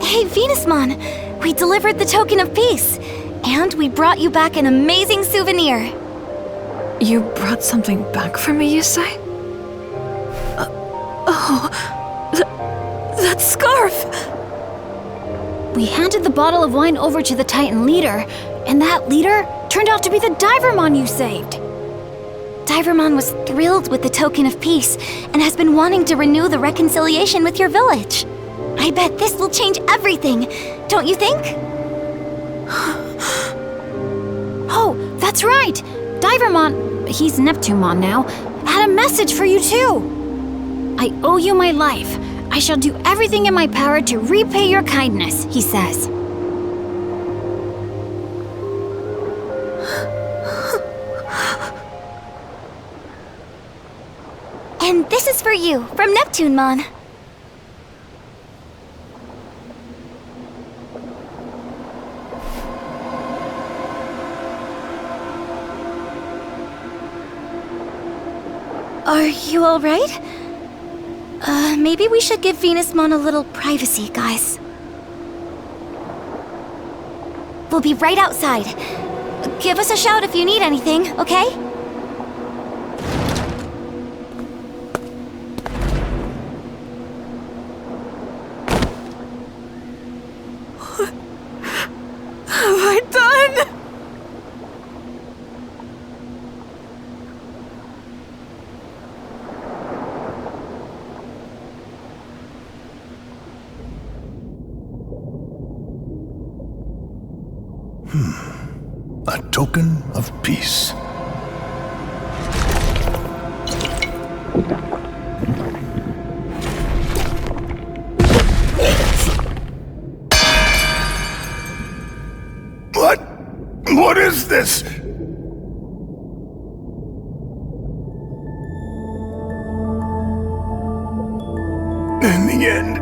Hey, Venusmon! We delivered the token of peace, and we brought you back an amazing souvenir.
You brought something back for me, you say? That scarf!
We handed the bottle of wine over to the Titan leader, and that leader turned out to be the Divermon you saved.
Divermon was thrilled with the token of peace and has been wanting to renew the reconciliation with your village. I bet this will change everything, don't you think?
Oh, that's right! Divermon, he's Neptunemon now, had a message for you too! I owe you my life. I shall do everything in my power to repay your kindness, he says.
And this is for you, from Neptunemon. Are you alright? Maybe we should give Venusmon a little privacy, guys. We'll be right outside. Give us a shout if you need anything, okay?
What have I done?
A token of peace. What is this? In the end,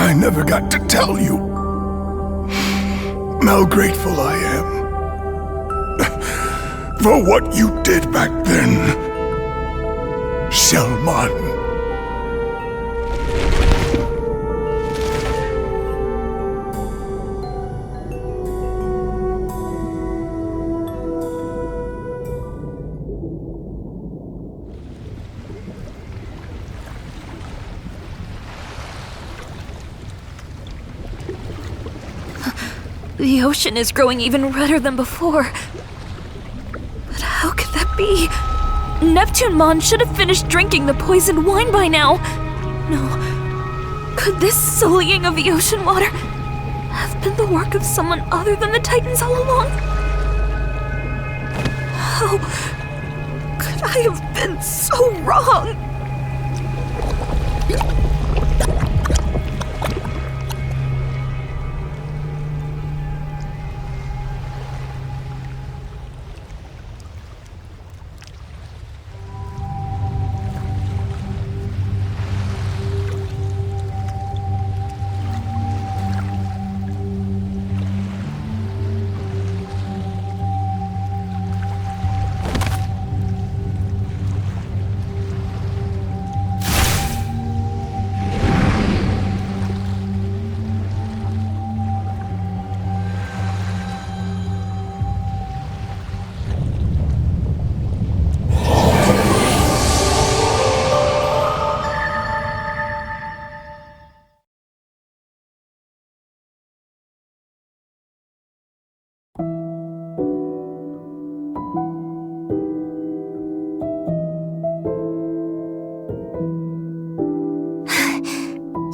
I never got to tell you how grateful I am for what you did back then, Shelmon.
The ocean is growing even redder than before. But how could that be? Neptunemon should have finished drinking the poisoned wine by now. No. Could this sullying of the ocean water have been the work of someone other than the Titans all along? How could I have been so wrong?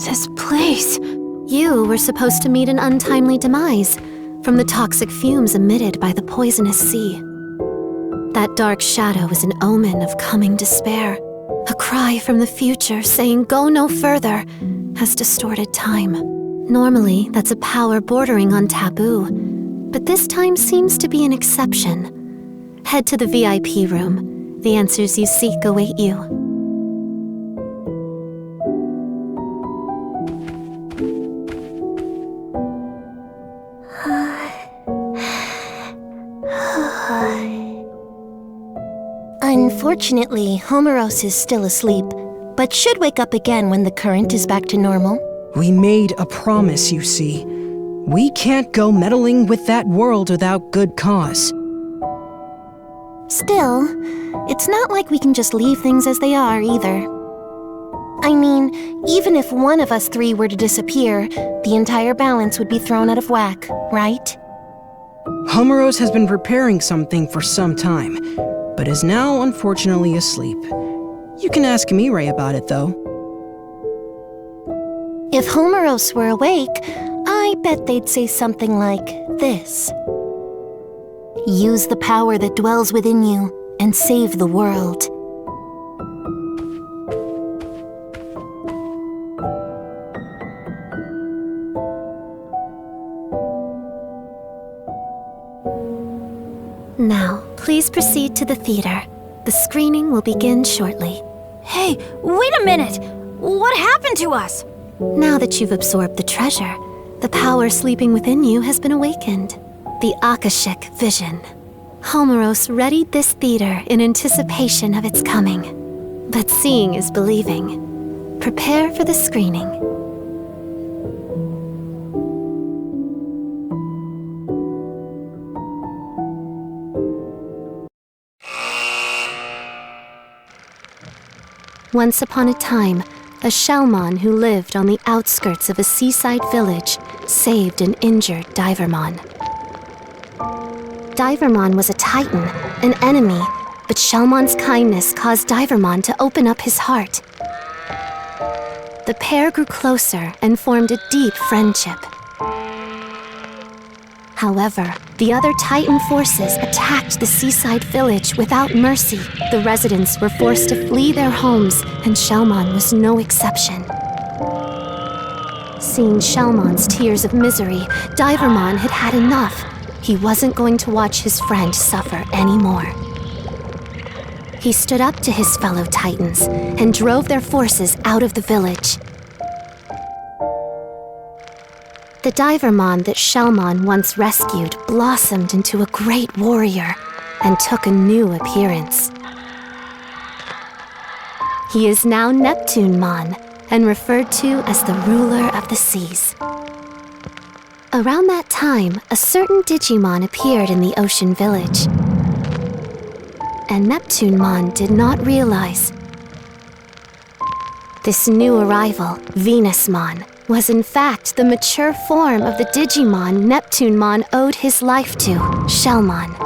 This place. You were supposed to meet an untimely demise from the toxic fumes emitted by the poisonous sea. That dark shadow is an omen of coming despair. A cry from the future saying go no further has distorted time. Normally, that's a power bordering on taboo, but this time seems to be an exception. Head to the VIP room. The answers you seek await you.
Unfortunately, Homeros is still asleep, but should wake up again when the current is back to normal.
We made a promise, you see. We can't go meddling with that world without good cause.
Still, it's not like we can just leave things as they are, either. I mean, even if one of us three were to disappear, the entire balance would be thrown out of whack, right?
Homeros has been preparing something for some time, but is now unfortunately asleep. You can ask Mirai about it, though.
If Homeros were awake, I bet they'd say something like this. Use the power that dwells within you and save the world.
Now, please proceed to the theater. The screening will begin shortly.
Hey, wait a minute! What happened to us?
Now that you've absorbed the treasure, the power sleeping within you has been awakened. The Akashic vision. Homeros readied this theater in anticipation of its coming. But seeing is believing. Prepare for the screening. Once upon a time, a Shellmon who lived on the outskirts of a seaside village saved an injured Divermon. Divermon was a titan, an enemy, but Shellmon's kindness caused Divermon to open up his heart. The pair grew closer and formed a deep friendship. However, the other Titan forces attacked the seaside village without mercy. The residents were forced to flee their homes, and Shellmon was no exception. Seeing Shellmon's tears of misery, Divermon had had enough. He wasn't going to watch his friend suffer anymore. He stood up to his fellow Titans and drove their forces out of the village. The Divermon that Shellmon once rescued blossomed into a great warrior and took a new appearance. He is now Neptunemon and referred to as the ruler of the seas. Around that time, a certain Digimon appeared in the ocean village. And Neptunemon did not realize this new arrival, Venusmon, was in fact the mature form of the Digimon Neptunemon owed his life to, Shellmon.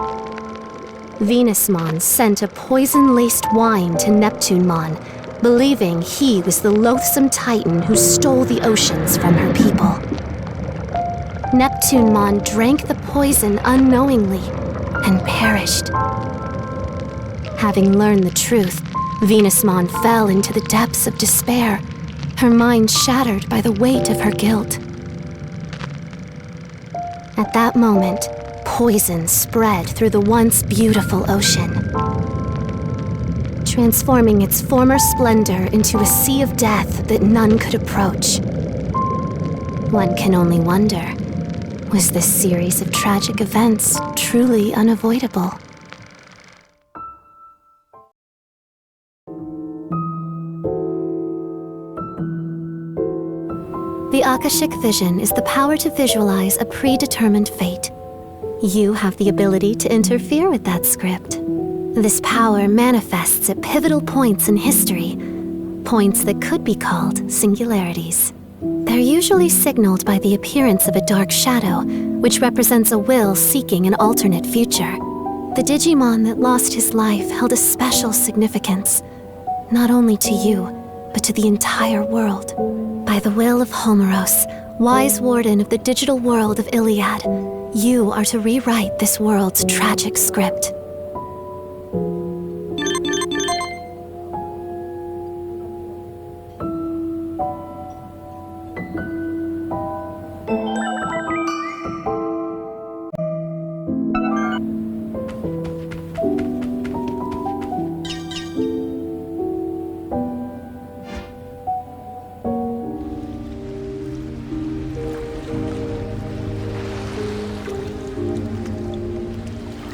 Venusmon sent a poison-laced wine to Neptunemon, believing he was the loathsome Titan who stole the oceans from her people. Neptunemon drank the poison unknowingly and perished. Having learned the truth, Venusmon fell into the depths of despair, her mind shattered by the weight of her guilt. At that moment, poison spread through the once beautiful ocean, transforming its former splendor into a sea of death that none could approach. One can only wonder, was this series of tragic events truly unavoidable? The Akashic Vision is the power to visualize a predetermined fate. You have the ability to interfere with that script. This power manifests at pivotal points in history, points that could be called singularities. They're usually signaled by the appearance of a dark shadow, which represents a will seeking an alternate future. The Digimon that lost his life held a special significance, not only to you, but to the entire world. By the will of Homeros, wise warden of the digital world of Iliad, you are to rewrite this world's tragic script.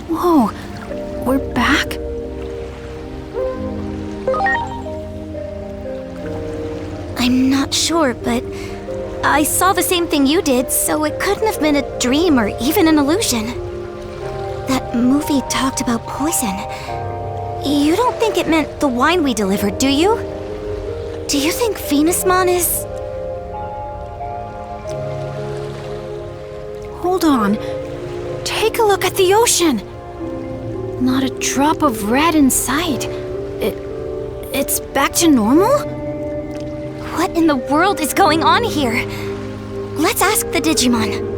Whoa, we're back?
I'm not sure, but I saw the same thing you did, so it couldn't have been a dream or even an illusion. That movie talked about poison. You don't think it meant the wine we delivered, do you? Do you think Venusmon is...
Hold on. Take a look at the ocean. Not a drop of red in sight. It's back to normal?
What in the world is going on here? Let's ask the Digimon.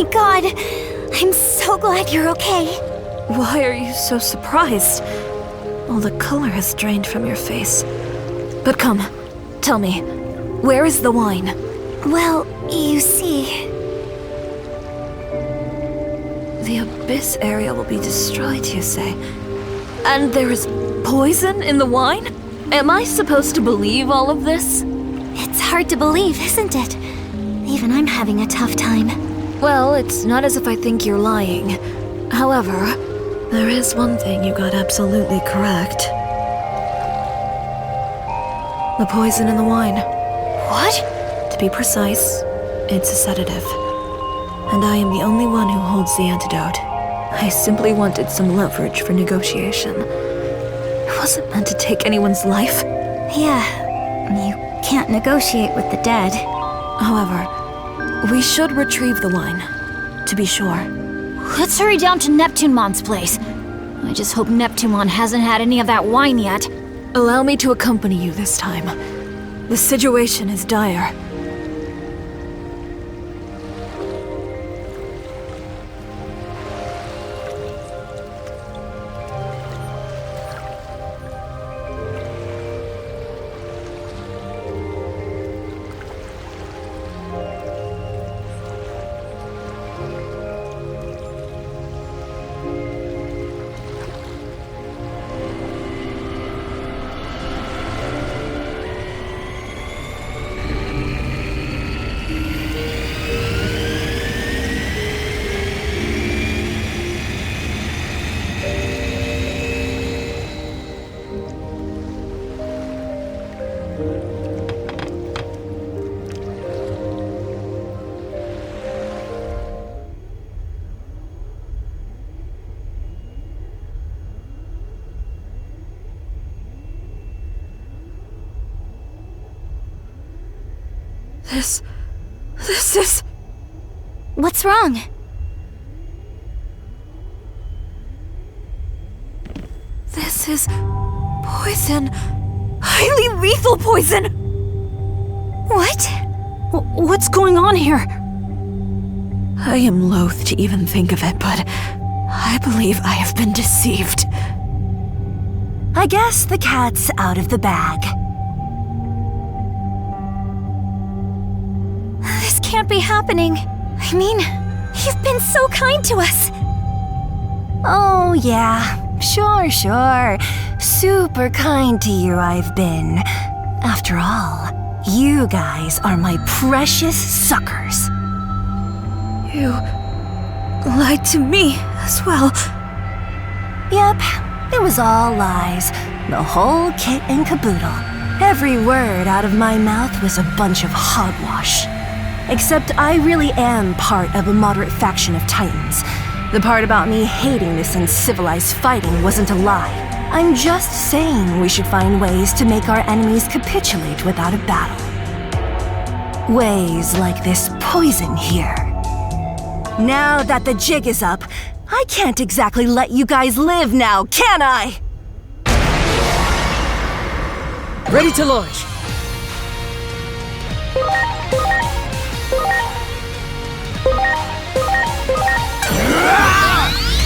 my god! I'm so glad you're okay.
Why are you so surprised? All the color has drained from your face. But come, tell me, where is the wine?
Well, you see...
The Abyss area will be destroyed, you say? And there is poison in the wine? Am I supposed to believe all of this?
It's hard to believe, isn't it? Even I'm having a tough time.
Well, it's not as if I think you're lying. However, there is one thing you got absolutely correct. The poison in the wine.
What?
To be precise, it's a sedative. And I am the only one who holds the antidote. I simply wanted some leverage for negotiation. It wasn't meant to take anyone's life.
Yeah, you can't negotiate with the dead.
However, we should retrieve the wine, to be sure.
Let's hurry down to Neptunemon's place. I just hope Neptunemon hasn't had any of that wine yet.
Allow me to accompany you this time. The situation is dire. This is...
What's wrong?
This is... poison. Highly lethal poison!
What?
What's going on here?
I am loath to even think of it, but I believe I have been deceived.
I guess the cat's out of the bag.
This can't be happening. I mean, you've been so kind to us.
Oh, yeah. Sure. Super kind to you I've been. After all, you guys are my precious suckers.
You lied to me as well.
Yep, it was all lies. The whole kit and caboodle. Every word out of my mouth was a bunch of hogwash. Except I really am part of a moderate faction of Titans. The part about me hating this uncivilized fighting wasn't a lie. I'm just saying we should find ways to make our enemies capitulate without a battle. Ways like this poison here. Now that the jig is up, I can't exactly let you guys live now, can I?
Ready to launch.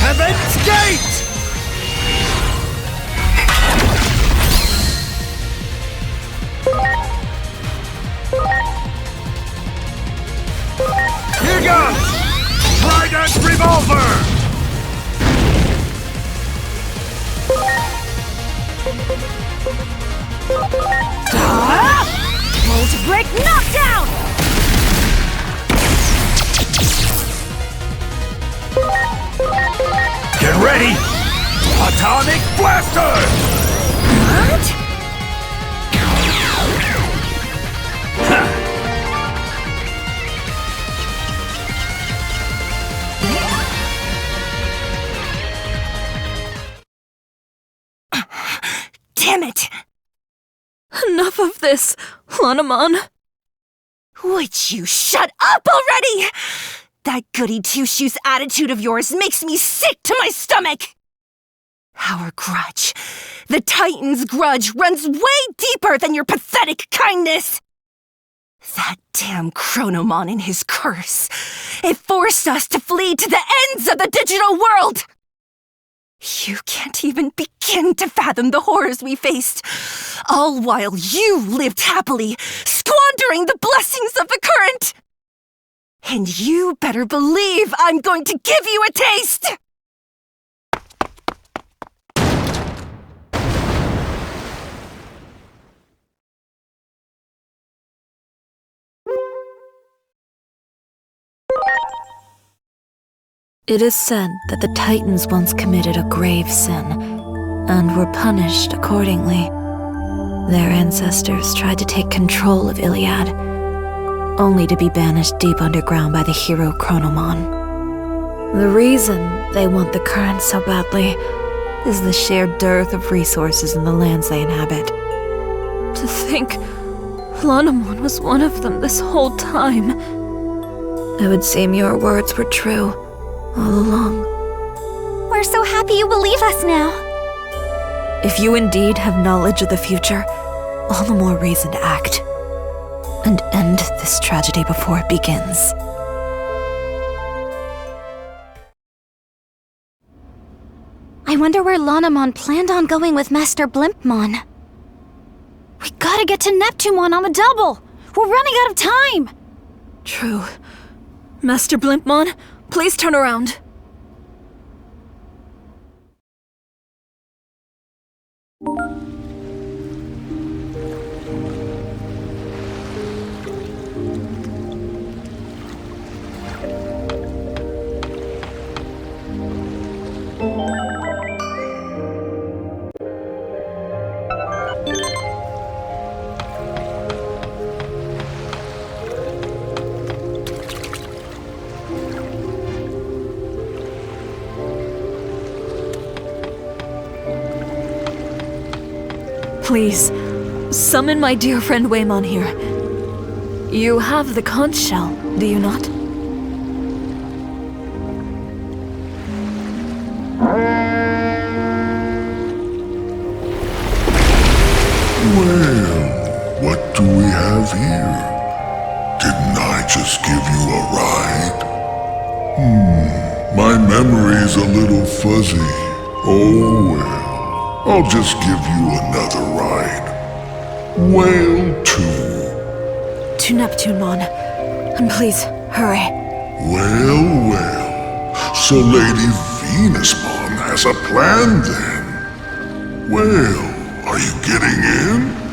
Heaven's Gate! Here goes! Trident Revolver!
Volt Break Knockdown!
Get ready! Atomic Blaster!
What? Damn it!
Enough of this, Calmaramon.
Would you shut up already? That goody two-shoes attitude of yours makes me sick to my stomach! Our grudge, the Titan's grudge, runs way deeper than your pathetic kindness! That damn Chronomon and his curse. It forced us to flee to the ends of the digital world! You can't even begin to fathom the horrors we faced, all while you lived happily, squandering the blessings of the current! And you better believe I'm going to give you a taste!
It is said that the Titans once committed a grave sin, and were punished accordingly. Their ancestors tried to take control of Iliad, only to be banished deep underground by the hero Chronomon. The reason they want the current so badly is the sheer dearth of resources in the lands they inhabit. To think Chronomon was one of them this whole time. It would seem your words were true all along.
We're so happy you believe us now.
If you indeed have knowledge of the future, all the more reason to act and end this tragedy before it begins.
I wonder where Lanamon planned on going with Master Blimpmon.
We gotta get to Neptunemon on the double! We're running out of time!
True. Master Blimpmon, please turn around. Please, summon my dear friend Waymon here. You have the conch shell, do you not?
Well, what do we have here? Didn't I just give you a ride? My memory's a little fuzzy. Oh well. I'll just give you another ride. Whale 2.
To Neptunemon. And please, hurry.
Well. So Lady Venusmon has a plan then. Well, are you getting in?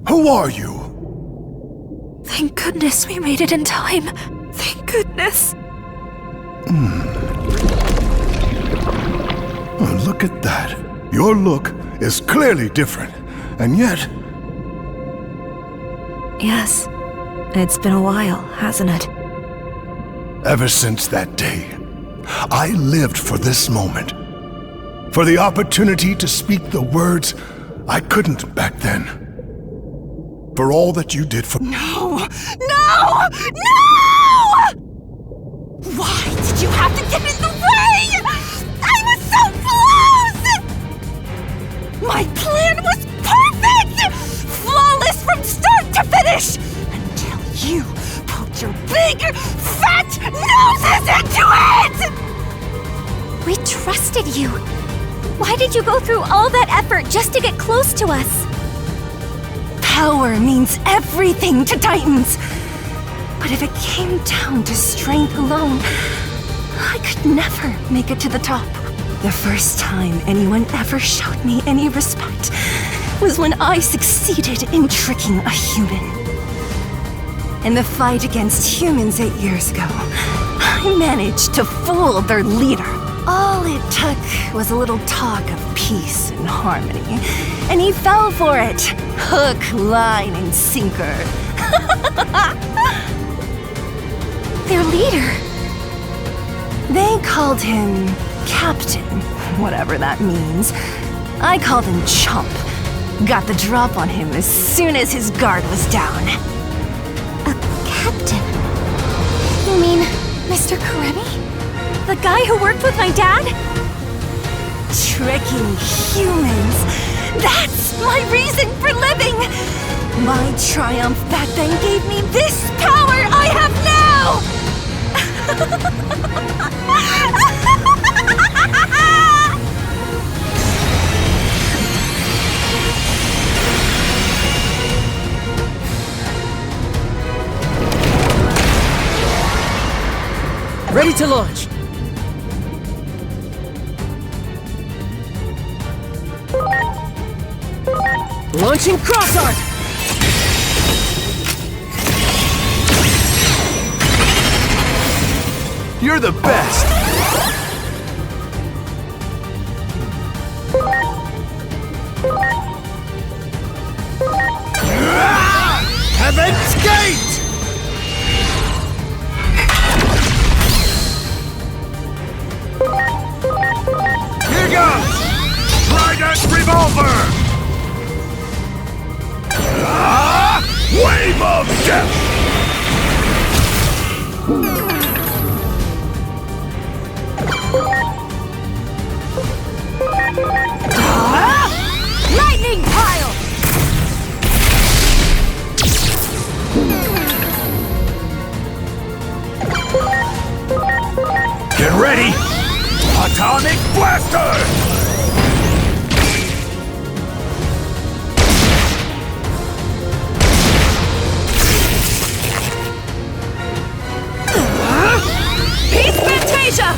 Who are you?
Thank goodness we made it in time. Thank goodness.
Oh, look at that. Your look is clearly different, and yet...
Yes. It's been a while, hasn't it?
Ever since that day, I lived for this moment. For the opportunity to speak the words I couldn't back then. For all that you did for—
No! No! No! Why did you have to get in the way? I was so close! My plan was perfect! Flawless from start to finish! Until you poked your big, fat noses into it!
We trusted you. Why did you go through all that effort just to get close to us?
Power means everything to Titans. But if it came down to strength alone, I could never make it to the top. The first time anyone ever showed me any respect was when I succeeded in tricking a human. In the fight against humans 8 years ago, I managed to fool their leader. All it took was a little talk of peace and harmony, and he fell for it. Hook, line, and sinker.
Their leader.
They called him Captain, whatever that means. I called him Chump. Got the drop on him as soon as his guard was down.
A captain? You mean Mr. Karemi? The guy who worked with my dad?
Tricking humans. That's my reason for living! My triumph back then gave me this power I have now!
Ready to launch. Launching cross arc.
You're the best!
Heaven's Gate! Here goes! Trident Revolver! Wave of Death!
Lightning pile!
Get ready! Atomic Blaster!
Peace Fantasia!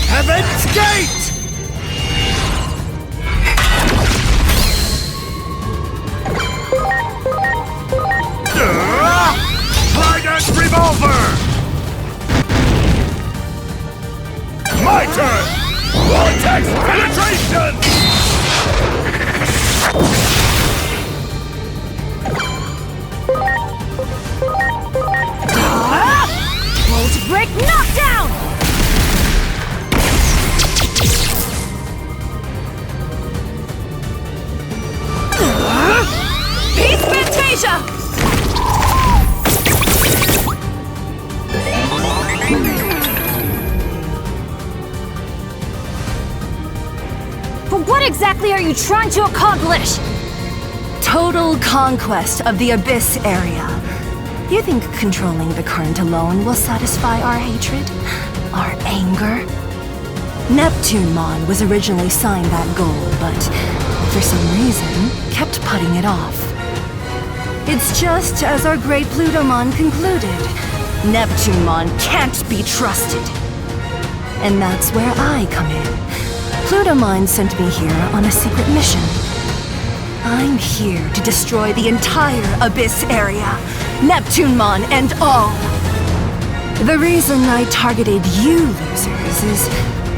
Heaven's Gate! Trident Revolver! My turn! Vortex Penetration!
Volt Break Knockdown! Peace Fantasia! But what exactly are you trying to accomplish?
Total conquest of the Abyss area. You think controlling the current alone will satisfy our hatred? Our anger? Neptunemon was originally signed that goal, but for some reason, kept putting it off. It's just as our great Plutomon concluded. Neptunemon can't be trusted. And that's where I come in. Plutomon sent me here on a secret mission. I'm here to destroy the entire Abyss area, Neptunemon and all. The reason I targeted you losers is,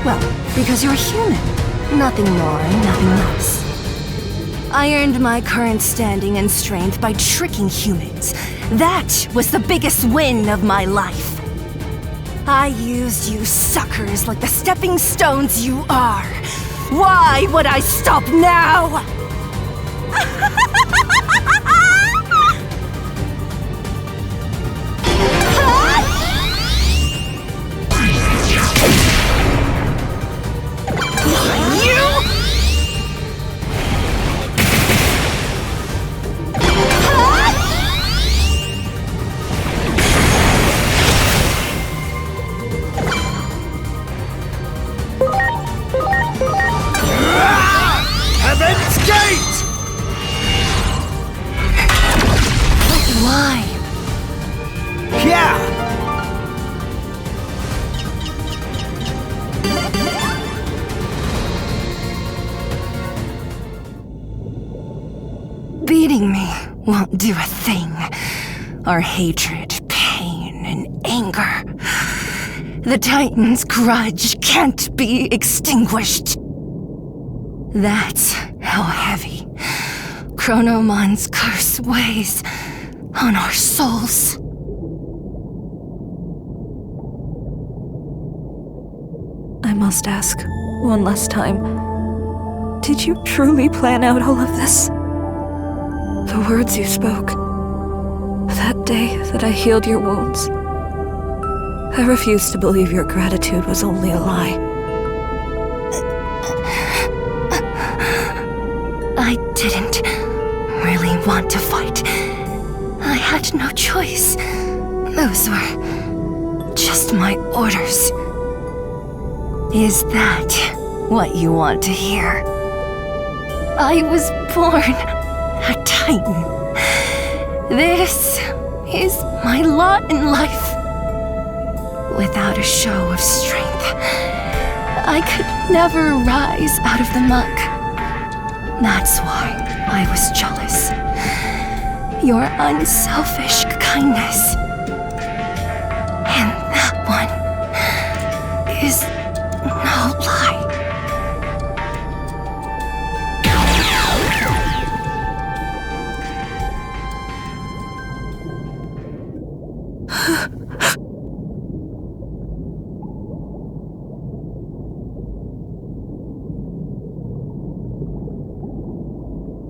well, because you're human. Nothing more, nothing less. I earned my current standing and strength by tricking humans. That was the biggest win of my life. I used you suckers like the stepping stones you are. Why would I stop now? Fighting me won't do a thing. Our hatred, pain, and anger. The Titan's grudge can't be extinguished. That's how heavy Chronomon's curse weighs on our souls.
I must ask, one last time, did you truly plan out all of this? The words you spoke, that day that I healed your wounds. I refuse to believe your gratitude was only a lie.
I didn't really want to fight. I had no choice. Those were just my orders. Is that what you want to hear? I was born a Titan. This is my lot in life. Without a show of strength, I could never rise out of the muck. That's why I was jealous. Your unselfish kindness. And that one is no lie.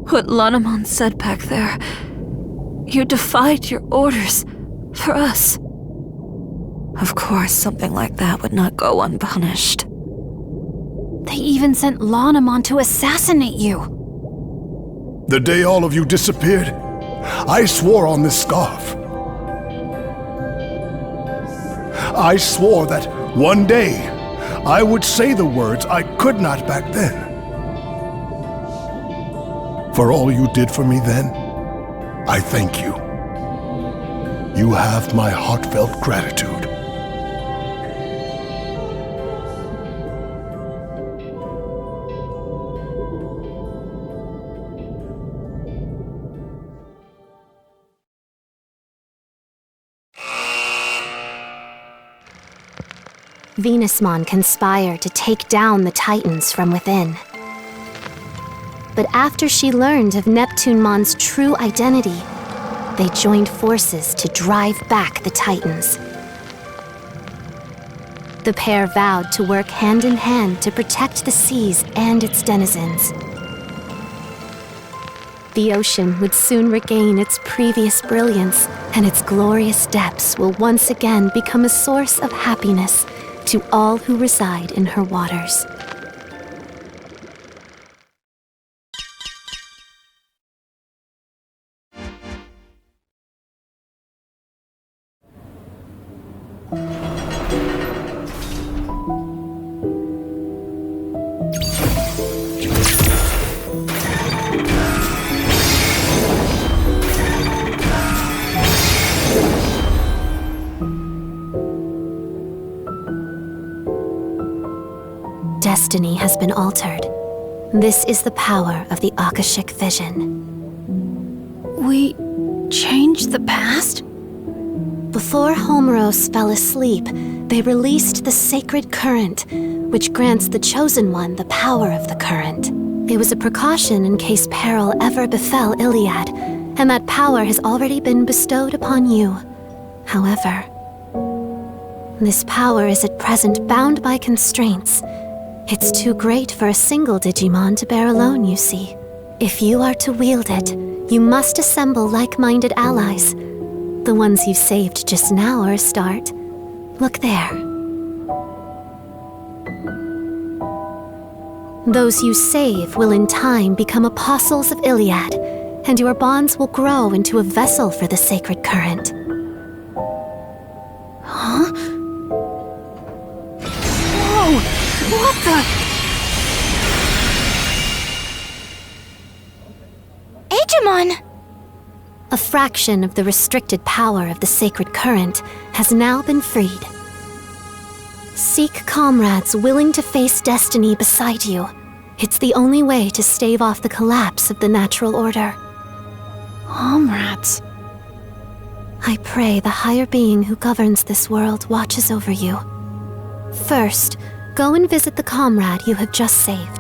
What Lanamon said back there, you defied your orders for us. Of course, something like that would not go unpunished.
They even sent Lanamon to assassinate you.
The day all of you disappeared, I swore on this scarf. I swore that one day I would say the words I could not back then. For all you did for me then, I thank you. You have my heartfelt gratitude.
Venusmon conspired to take down the Titans from within. But after she learned of Neptunemon's true identity, they joined forces to drive back the Titans. The pair vowed to work hand in hand to protect the seas and its denizens. The ocean would soon regain its previous brilliance, and its glorious depths will once again become a source of happiness to all who reside in her waters. Destiny has been altered. This is the power of the Akashic Vision.
We changed the past?
Before Homeros fell asleep, they released the sacred current, which grants the Chosen One the power of the current. It was a precaution in case peril ever befell Iliad, and that power has already been bestowed upon you. However, this power is at present bound by constraints. It's too great for a single Digimon to bear alone, you see. If you are to wield it, you must assemble like-minded allies. The ones you saved just now are a start. Look there. Those you save will in time become apostles of Iliad, and your bonds will grow into a vessel for the sacred current.
Huh? Whoa! What the?
Digimon!
A fraction of the restricted power of the sacred current has now been freed. Seek comrades willing to face destiny beside you. It's the only way to stave off the collapse of the natural order.
Comrades.
I pray the higher being who governs this world watches over you. First, go and visit the comrade you have just saved.